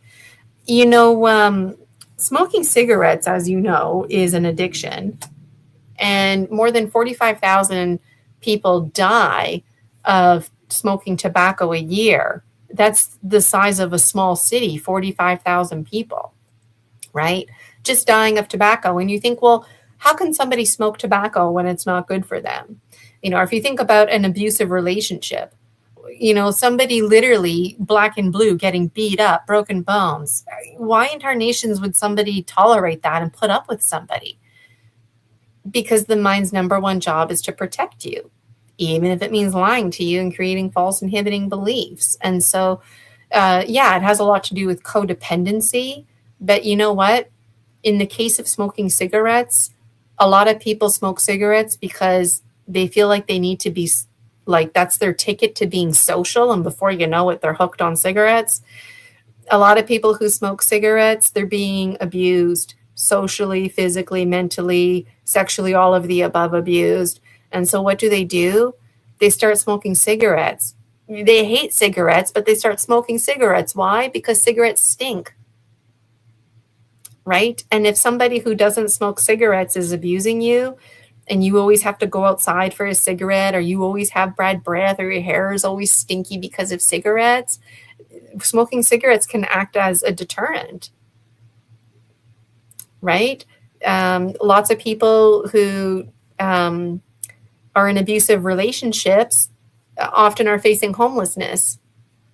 Smoking cigarettes, as you know, is an addiction. And more than 45,000 people die of smoking tobacco a year. That's the size of a small city, 45,000 people, right? Just dying of tobacco. And you think, well, how can somebody smoke tobacco when it's not good for them? If you think about an abusive relationship, somebody literally black and blue getting beat up, broken bones. Why in tarnations would somebody tolerate that and put up with somebody? Because the mind's number one job is to protect you, even if it means lying to you and creating false inhibiting beliefs. And so, it has a lot to do with codependency. But you know what? In the case of smoking cigarettes, a lot of people smoke cigarettes because they feel like they need to be, like, that's their ticket to being social. And before you know it, they're hooked on cigarettes. A lot of people who smoke cigarettes, they're being abused socially, physically, mentally, sexually, all of the above abused. And so what do? They start smoking cigarettes. They hate cigarettes, but they start smoking cigarettes. Why? Because cigarettes stink. Right? And if somebody who doesn't smoke cigarettes is abusing you, and you always have to go outside for a cigarette, or you always have bad breath, or your hair is always stinky because of cigarettes, smoking cigarettes can act as a deterrent. Right? Lots of people who are in abusive relationships often are facing homelessness.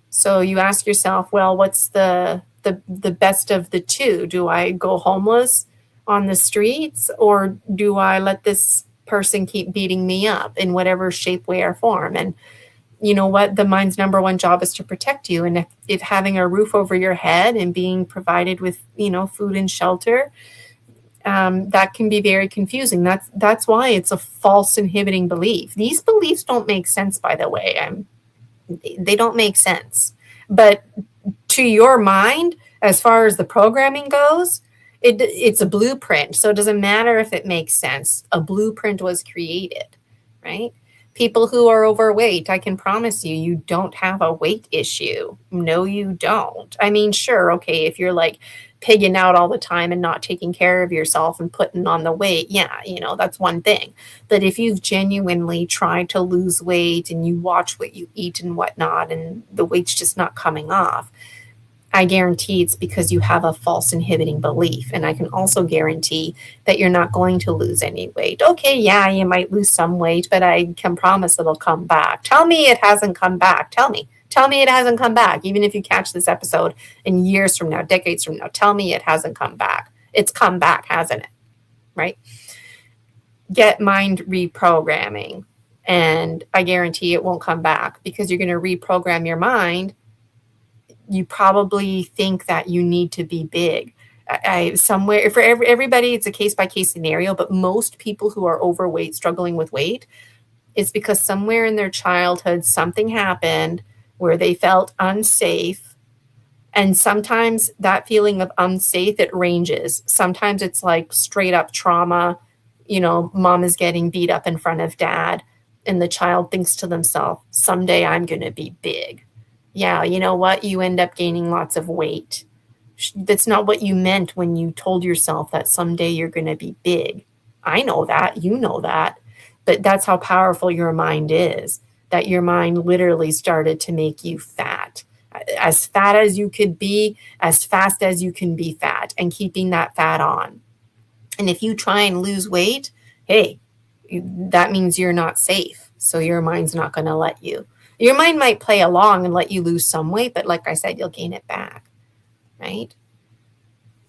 So you ask yourself, well, what's the best of the two? Do I go homeless on the streets, or do I let this person keep beating me up in whatever shape, way, or form? And you know what? The mind's number one job is to protect you. And if having a roof over your head and being provided with, food and shelter, that can be very confusing. That's why it's a false inhibiting belief. These beliefs don't make sense, by the way. They don't make sense. But to your mind, as far as the programming goes, it's a blueprint. So it doesn't matter if it makes sense. A blueprint was created, right? People who are overweight, I can promise you don't have a weight issue. No, you don't. Sure, okay, if you're like pigging out all the time and not taking care of yourself and putting on the weight, that's one thing. But if you've genuinely tried to lose weight and you watch what you eat and whatnot, and the weight's just not coming off, I guarantee it's because you have a false inhibiting belief. And I can also guarantee that you're not going to lose any weight. Okay, yeah, you might lose some weight, but I can promise it'll come back. Tell me it hasn't come back. Tell me it hasn't come back. Even if you catch this episode in years from now, decades from now, tell me it hasn't come back. It's come back, hasn't it? Right? Get mind reprogramming. And I guarantee it won't come back, because you're going to reprogram your mind. You probably think that you need to be big. Somewhere for everybody, it's a case-by-case scenario, but most people who are overweight, struggling with weight, it's because somewhere in their childhood, something happened where they felt unsafe. And sometimes that feeling of unsafe, it ranges. Sometimes it's like straight up trauma. Mom is getting beat up in front of dad, and the child thinks to themselves, someday I'm going to be big. Yeah, you know what? You end up gaining lots of weight. That's not what you meant when you told yourself that someday you're going to be big. I know that, you know that, but that's how powerful your mind is, that your mind literally started to make you fat as you could be, as fast as you can be fat, and keeping that fat on. And if you try and lose weight, hey, that means you're not safe. So your mind's not going to let you. Your mind might play along and let you lose some weight, but like I said, you'll gain it back, right?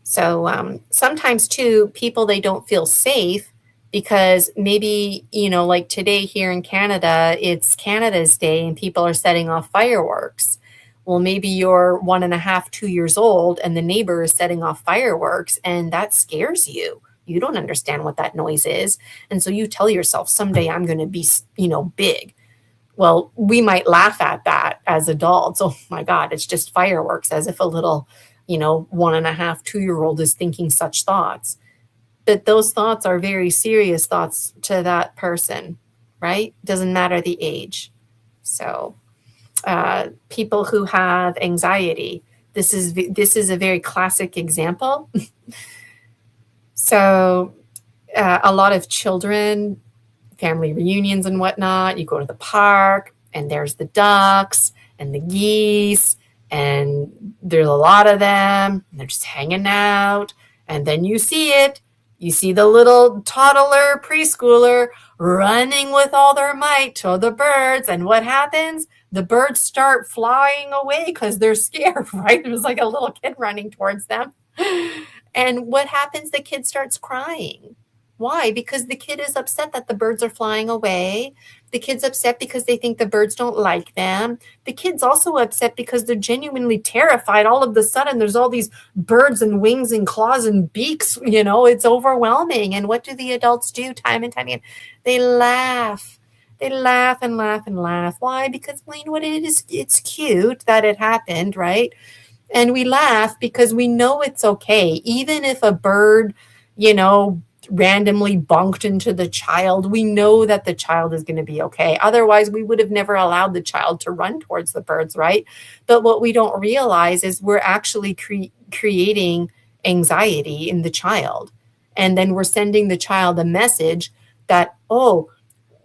So sometimes too, people, they don't feel safe because maybe, like today here in Canada, it's Canada's Day and people are setting off fireworks. Well, maybe you're 1.5, 2 years old and the neighbor is setting off fireworks and that scares you. You don't understand what that noise is. And so you tell yourself, someday I'm going to be, big. Well, we might laugh at that as adults. Oh my God, it's just fireworks, as if a little, 1.5, 2-year-old is thinking such thoughts. But those thoughts are very serious thoughts to that person, right? Doesn't matter the age. So people who have anxiety, this is a very classic example. So a lot of children, family reunions and whatnot, you go to the park and there's the ducks and the geese and there's a lot of them and they're just hanging out. And then you see the little toddler preschooler running with all their might to the birds. And what happens? The birds start flying away because they're scared, right? It was like a little kid running towards them. And what happens? The kid starts crying. Why? Because the kid is upset that the birds are flying away. The kid's upset because they think the birds don't like them. The kid's also upset because they're genuinely terrified. All of a sudden, there's all these birds and wings and claws and beaks. It's overwhelming. And what do the adults do time and time again? They laugh. They laugh and laugh and laugh. Why? Because, well, you know what it is? It's cute that it happened, right? And we laugh because we know it's okay. Even if a bird, randomly bunked into the child, we know that the child is going to be okay. Otherwise, we would have never allowed the child to run towards the birds, right? But what we don't realize is we're actually creating anxiety in the child. And then we're sending the child a message that, oh,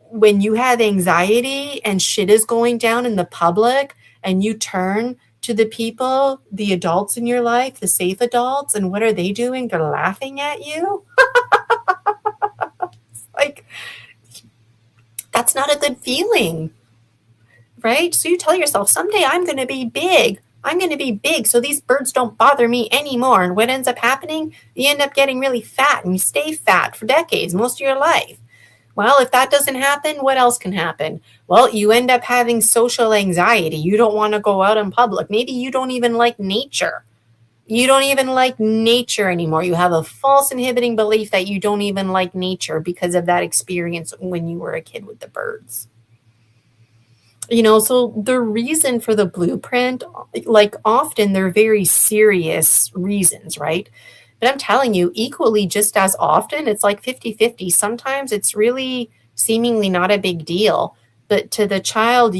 when you have anxiety and shit is going down in the public and you turn to the people, the adults in your life, the safe adults, and what are they doing? They're laughing at you. Like, that's not a good feeling, right? So you tell yourself, someday I'm going to be big. I'm going to be big so these birds don't bother me anymore. And what ends up happening? You end up getting really fat and you stay fat for decades, most of your life. Well, if that doesn't happen, what else can happen? Well, you end up having social anxiety. You don't want to go out in public. Maybe you don't even like nature. You don't even like nature anymore. You have a false inhibiting belief that you don't even like nature because of that experience when you were a kid with the birds. So the reason for the blueprint, like often they're very serious reasons, right? But I'm telling you, equally just as often, it's like 50-50. Sometimes it's really seemingly not a big deal. But to the child,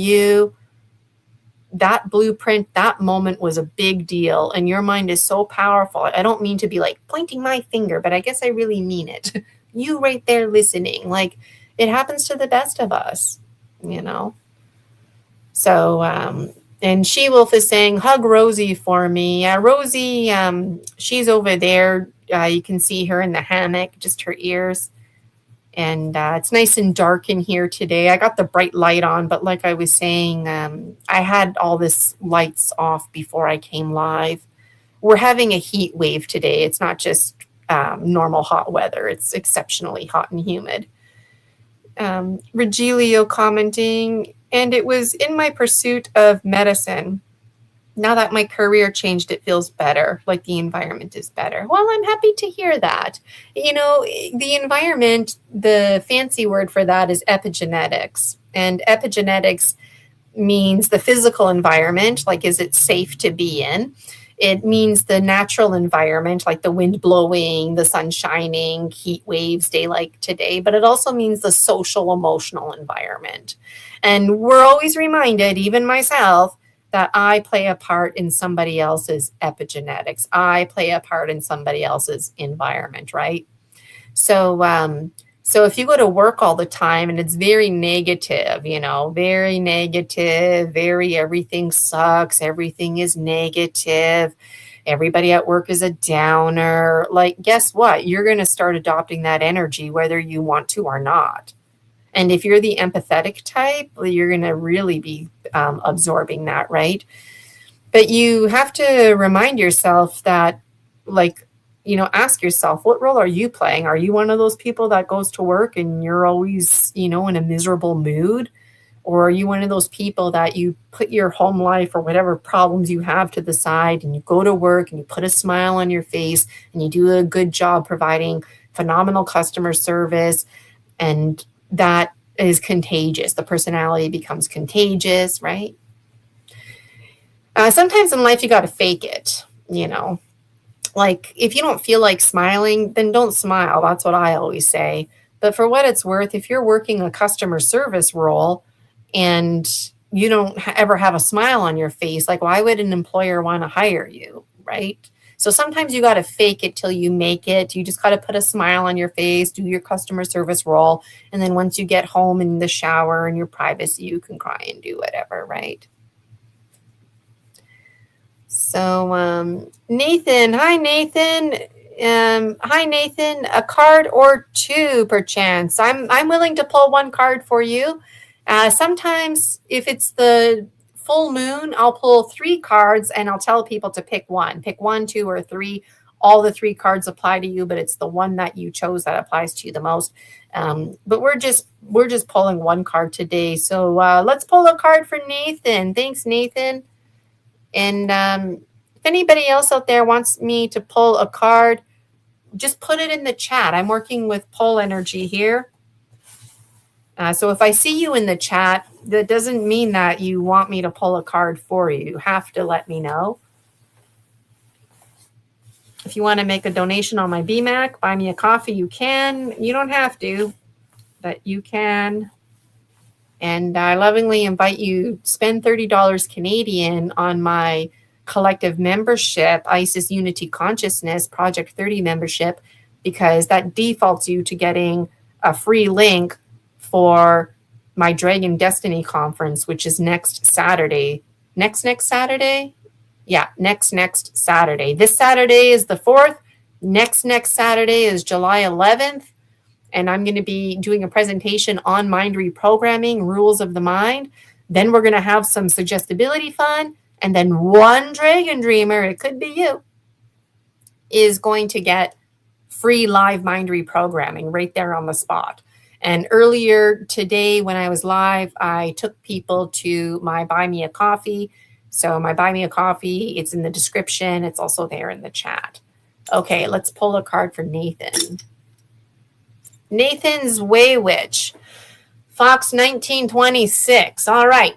that blueprint, that moment was a big deal. And your mind is so powerful. I don't mean to be like pointing my finger, but I guess I really mean it. You right there listening, like it happens to the best of us, So, and She Wolf is saying, hug Rosie for me. Rosie, she's over there. You can see her in the hammock, just her ears. And it's nice and dark in here today. I got the bright light on, but like I was saying, I had all this lights off before I came live. We're having a heat wave today. It's not just normal hot weather. It's exceptionally hot and humid. Regilio commenting, and it was in my pursuit of medicine. Now that my career changed, it feels better, like the environment is better. Well, I'm happy to hear that. The environment, the fancy word for that is epigenetics. And epigenetics means the physical environment, like is it safe to be in? It means the natural environment, like the wind blowing, the sun shining, heat waves, day like today. But it also means the social, emotional environment. And we're always reminded, even myself, that I play a part in somebody else's epigenetics. I play a part in somebody else's environment, right? So if you go to work all the time and it's very negative, very negative, very everything sucks, everything is negative, everybody at work is a downer, like, guess what? You're going to start adopting that energy whether you want to or not. And if you're the empathetic type, you're going to really be absorbing that, right? But you have to remind yourself that, like, ask yourself, what role are you playing? Are you one of those people that goes to work and you're always, in a miserable mood? Or are you one of those people that you put your home life or whatever problems you have to the side and you go to work and you put a smile on your face and you do a good job providing phenomenal customer service, and that is contagious. The personality becomes contagious, right? Sometimes in life you got to fake it, like if you don't feel like smiling, then don't smile. That's what I always say. But for what it's worth, if you're working a customer service role and you don't ever have a smile on your face, like, why would an employer want to hire you, right? So sometimes you got to fake it till you make it. You just got to put a smile on your face, do your customer service role. And then once you get home in the shower and your privacy, you can cry and do whatever, right? So Nathan, hi Nathan. Hi Nathan, a card or two perchance. I'm willing to pull one card for you. Sometimes if it's the full moon, I'll pull 3 cards and I'll tell people to pick one. Pick 1, 2, or 3. All the 3 cards apply to you, but it's the one that you chose that applies to you the most. But we're just pulling one card today. So let's pull a card for Nathan. Thanks, Nathan. And if anybody else out there wants me to pull a card, just put it in the chat. I'm working with pull energy here. So if I see you in the chat, that doesn't mean that you want me to pull a card for you. You have to let me know. If you want to make a donation on my BMAC, buy me a coffee, you can. You don't have to, but you can. And I lovingly invite you to spend $30 Canadian on my collective membership, ISIS Unity Consciousness Project 30 membership, because that defaults you to getting a free link for my Dragon Destiny conference, which is next Saturday. Next Saturday? Yeah, next Saturday. This Saturday is the 4th. Next Saturday is July 11th. And I'm going to be doing a presentation on mind reprogramming, rules of the mind. Then we're going to have some suggestibility fun. And then one Dragon Dreamer, it could be you, is going to get free live mind reprogramming right there on the spot. And earlier today when I was live, I took people to my Buy Me a Coffee. So my Buy Me a Coffee, it's in the description. It's also there in the chat. Okay, let's pull a card for Nathan. Nathan's Way Witch, Fox 1926. All right.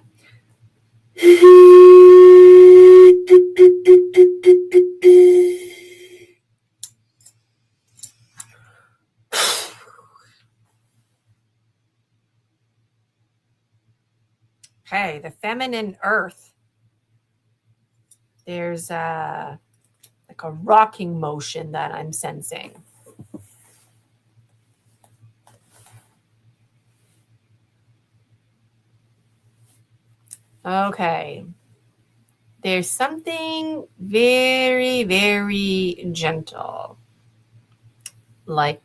Okay, the feminine earth. There's like a rocking motion that I'm sensing. Okay. There's something very, very gentle. Like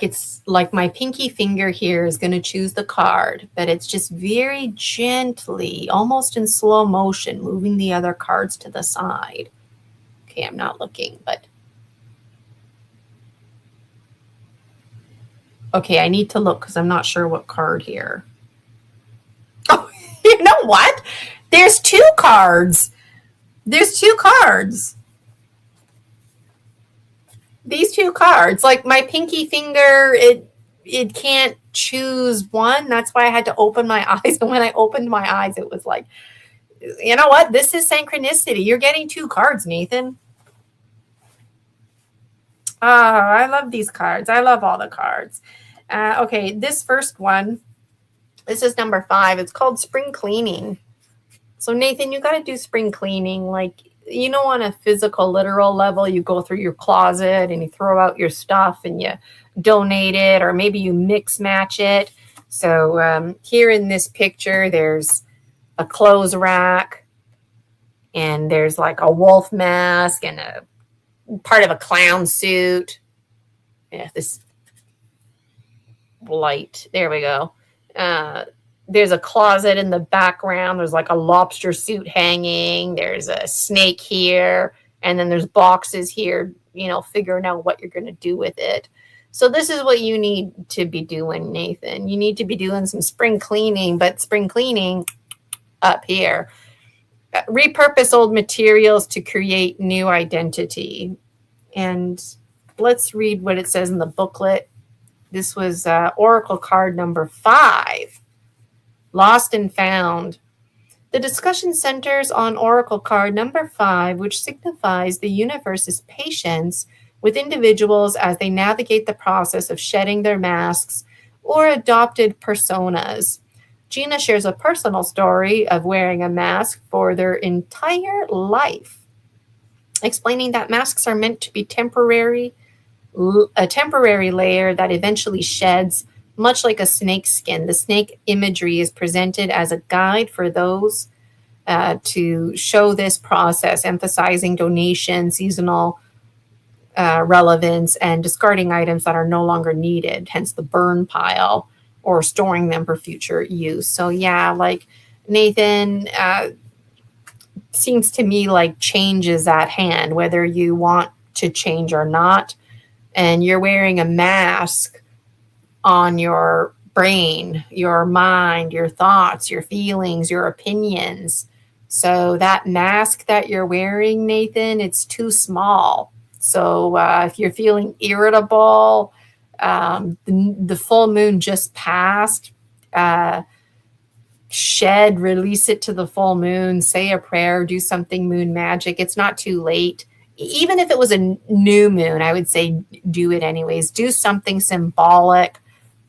it's like my pinky finger here is going to choose the card, but it's just very gently, almost in slow motion, moving the other cards to the side. Okay, I'm not looking, but okay, I need to look because I'm not sure what card here. Oh, you know what? There's 2 cards. There's 2 cards. These 2 cards, like my pinky finger, it can't choose one. That's why I had to open my eyes. And when I opened my eyes, it was like, you know what? This is synchronicity. You're getting 2 cards, Nathan. Oh, I love these cards. I love all the cards. Okay, this first one, This is number 5. It's called spring cleaning. So Nathan, you got to do spring cleaning. Like, you know, on a physical, literal level, you go through your closet and you throw out your stuff and you donate it, or maybe you mix match it. So here in this picture, there's a clothes rack, and there's like a wolf mask and a part of a clown suit. Yeah, this light. There we go. There's a closet in the background. There's like a lobster suit hanging. There's a snake here. And then there's boxes here, you know, figuring out what you're going to do with it. So this is what you need to be doing, Nathan. You need to be doing some spring cleaning, but spring cleaning up here. Repurpose old materials to create new identity. And let's read what it says in the booklet. This was Oracle card number 5, Lost and Found. The discussion centers on Oracle card number 5, which signifies the universe's patience with individuals as they navigate the process of shedding their masks or adopted personas. Gina shares a personal story of wearing a mask for their entire life, explaining that masks are meant to be temporary, a temporary layer that eventually sheds, much like a snake skin. The snake imagery is presented as a guide for those to show this process, emphasizing donation, seasonal relevance, and discarding items that are no longer needed, hence the burn pile, or storing them for future use. So yeah, like Nathan, seems to me like change is at hand, whether you want to change or not. And you're wearing a mask on your brain, your mind, your thoughts, your feelings, your opinions. So that mask that you're wearing, Nathan, it's too small. So if you're feeling irritable, the full moon just passed. Shed, release it to the full moon, say a prayer, do something moon magic. It's not too late. Even if it was a new moon, I would say do it anyways. Do something symbolic.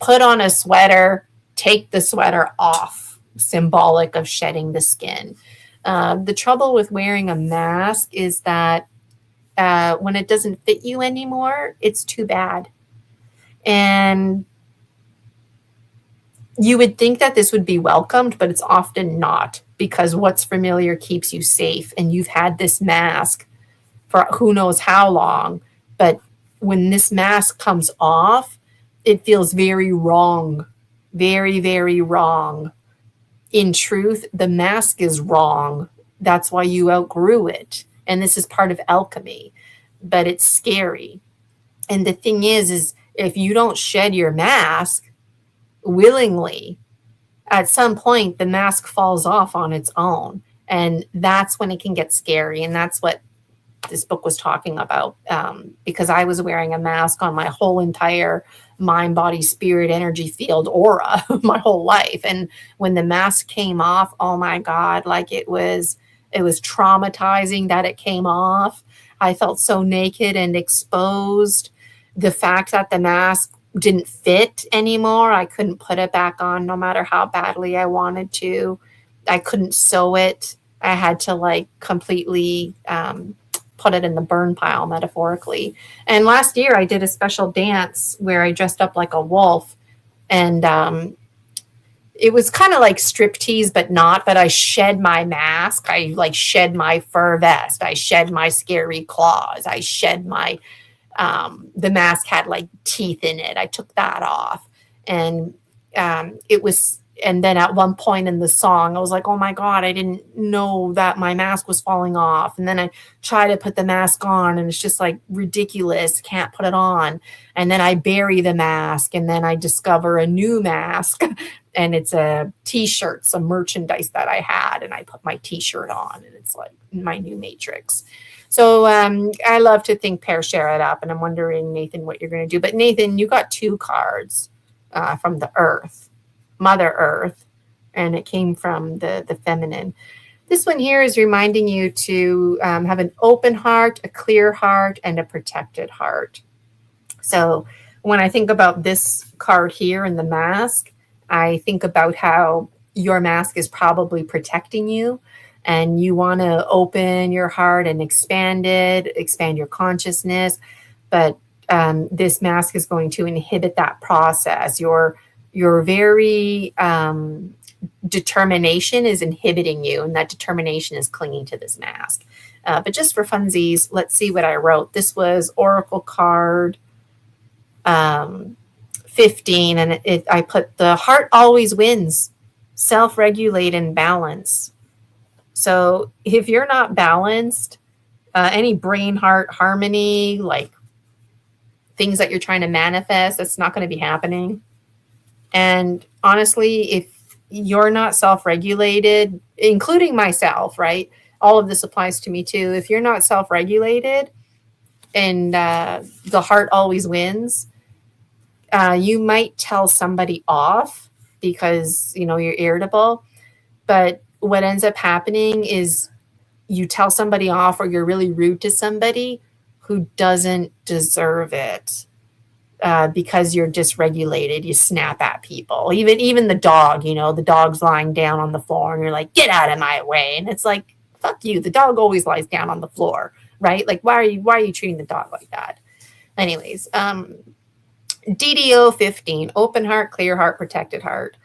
Put on a sweater, take the sweater off, symbolic of shedding the skin. The trouble with wearing a mask is that when it doesn't fit you anymore, it's too bad. And you would think that this would be welcomed, but it's often not, because what's familiar keeps you safe. And you've had this mask for who knows how long. But when this mask comes off, it feels very wrong, very, very wrong. In truth, the mask is wrong. That's why you outgrew it. And this is part of alchemy, but it's scary. And the thing is if you don't shed your mask willingly, at some point the mask falls off on its own. And that's when it can get scary. And that's what this book was talking about, because I was wearing a mask on my whole entire mind, body, spirit, energy field aura my whole life. And when the mask came off, oh my God, like it was traumatizing that it came off. I felt so naked and exposed. The fact that the mask didn't fit anymore, I couldn't put it back on no matter how badly I wanted to. I couldn't sew it. I had to like completely put it in the burn pile, metaphorically. And last year I did a special dance where I dressed up like a wolf, and it was kind of like striptease, but not. But I shed my mask. I like shed my fur vest. I shed my scary claws. I shed my the mask had like teeth in it. I took that off, and it was. And then at one point in the song, I was like, oh my God, I didn't know that my mask was falling off. And then I try to put the mask on, and it's just like ridiculous. Can't put it on. And then I bury the mask, and then I discover a new mask, and it's a t-shirt, some merchandise that I had. And I put my t-shirt on, and it's like my new matrix. So I love to think, pair, share it up. And I'm wondering, Nathan, what you're going to do. But Nathan, you got 2 cards from the earth. Mother Earth, and it came from the feminine. This one here is reminding you to have an open heart, a clear heart, and a protected heart. So when I think about this card here in the mask, I think about how your mask is probably protecting you, and you want to open your heart and expand it, expand your consciousness. But this mask is going to inhibit that process. Your very determination is inhibiting you, and that determination is clinging to this mask. But just for funsies, let's see what I wrote. This was Oracle card 15, and I put the heart always wins, self-regulate and balance. So if you're not balanced, any brain heart harmony, like things that you're trying to manifest, that's not going to be happening. And honestly, if you're not self-regulated, including myself, right? All of this applies to me too. If you're not self-regulated and the heart always wins, you might tell somebody off because, you're irritable. But what ends up happening is you tell somebody off, or you're really rude to somebody who doesn't deserve it. Because you're dysregulated, you snap at people. Even the dog, the dog's lying down on the floor, and you're like, get out of my way. And it's like, fuck you. The dog always lies down on the floor, right? Like, why are you treating the dog like that? Anyways, DDO 15, open heart, clear heart, protected heart.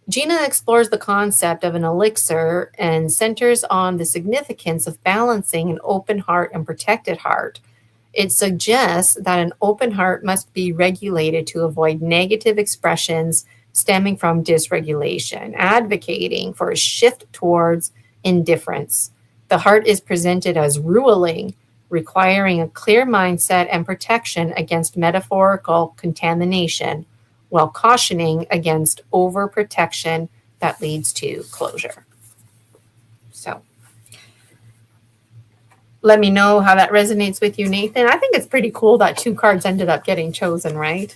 Gina explores the concept of an elixir and centers on the significance of balancing an open heart and protected heart. It suggests that an open heart must be regulated to avoid negative expressions stemming from dysregulation, advocating for a shift towards indifference. The heart is presented as ruling, requiring a clear mindset and protection against metaphorical contamination, while cautioning against overprotection that leads to closure. So let me know how that resonates with you, Nathan. I think it's pretty cool that 2 cards ended up getting chosen, right?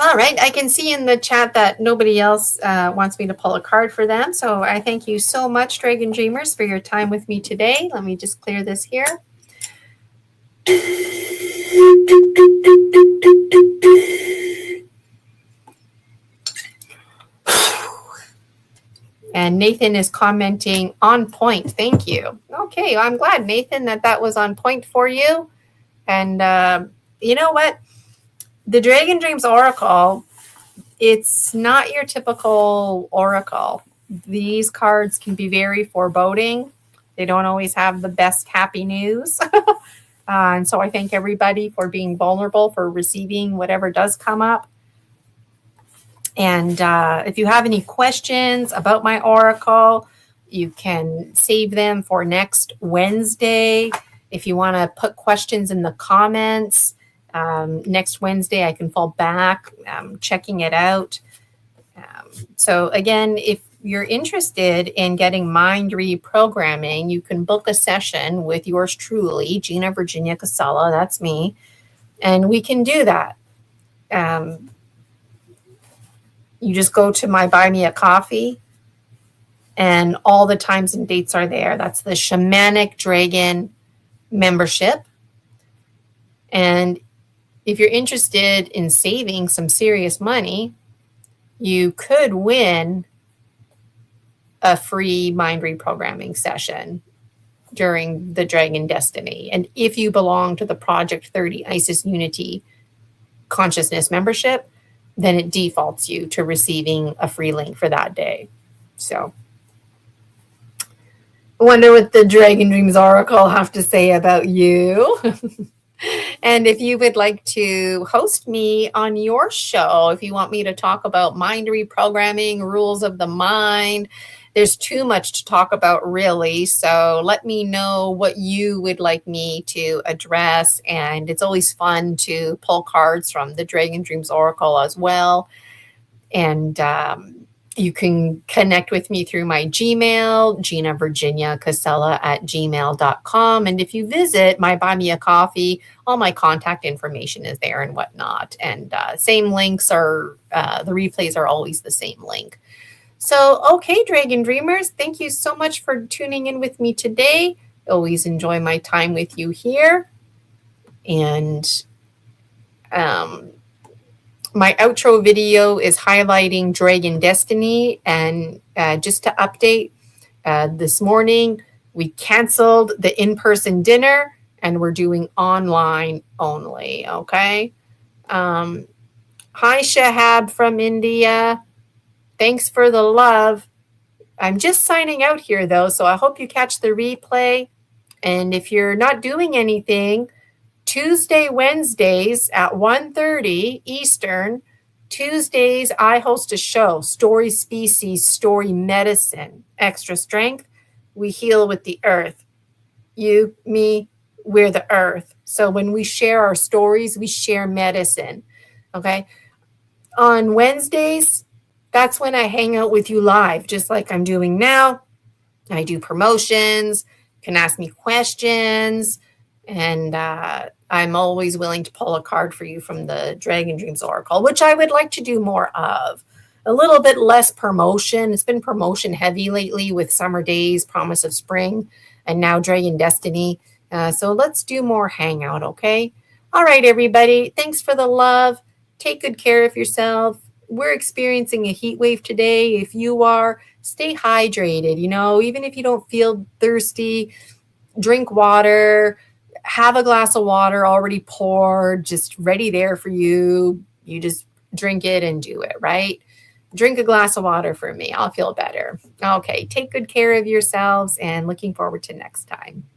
All right. I can see in the chat that nobody else wants me to pull a card for them. So I thank you so much, Dragon Dreamers, for your time with me today. Let me just clear this here. And Nathan is commenting, on point. Thank you. Okay, I'm glad, Nathan, that was on point for you. And you know what? The Dragon Dreams Oracle, it's not your typical oracle. These cards can be very foreboding. They don't always have the best happy news. And so I thank everybody for being vulnerable, for receiving whatever does come up. And if you have any questions about my oracle, you can save them for next Wednesday. If you want to put questions in the comments, next Wednesday I can fall back checking it out. So again, if you're interested in getting mind reprogramming, you can book a session with yours truly, Gina Virginia Casella, that's me, and we can do that. You just go to my Buy Me a Coffee, and all the times and dates are there. That's the Shamanic Dragon membership. And if you're interested in saving some serious money, you could win a free mind reprogramming session during the Dragon Destiny. And if you belong to the Project 30 Isis Unity Consciousness membership, then it defaults you to receiving a free link for that day. So I wonder what the Dragon Dreams Oracle have to say about you. And if you would like to host me on your show, if you want me to talk about mind reprogramming, rules of the mind, there's too much to talk about, really. So let me know what you would like me to address. And it's always fun to pull cards from the Dragon Dreams Oracle as well. And you can connect with me through my Gmail, ginavirginiacasella@gmail.com. And if you visit my Buy Me a Coffee, all my contact information is there and whatnot. And same links are, the replays are always the same link. So, okay, Dragon Dreamers, thank you so much for tuning in with me today. Always enjoy my time with you here. And My outro video is highlighting Dragon Destiny. And just to update, this morning we canceled the in-person dinner and we're doing online only. Okay. Hi, Shahab from India. Thanks for the love. I'm just signing out here though, so I hope you catch the replay. And if you're not doing anything, Tuesday, Wednesdays at 1:30 Eastern, Tuesdays I host a show, Story Species, Story Medicine, Extra Strength. We heal with the earth. You, me, we're the earth. So when we share our stories, we share medicine. Okay. On Wednesdays, that's when I hang out with you live, just like I'm doing now. I do promotions, you can ask me questions, and I'm always willing to pull a card for you from the Dragon Dreams Oracle, which I would like to do more of. A little bit less promotion. It's been promotion heavy lately with Summer Days, Promise of Spring, and now Dragon Destiny. So let's do more Hangout, okay? All right, everybody. Thanks for the love. Take good care of yourself. We're experiencing a heat wave today. If you are, stay hydrated. You know, even if you don't feel thirsty, drink water, have a glass of water already poured, just ready there for you. You just drink it and do it, right? Drink a glass of water for me. I'll feel better. Okay, take good care of yourselves and looking forward to next time.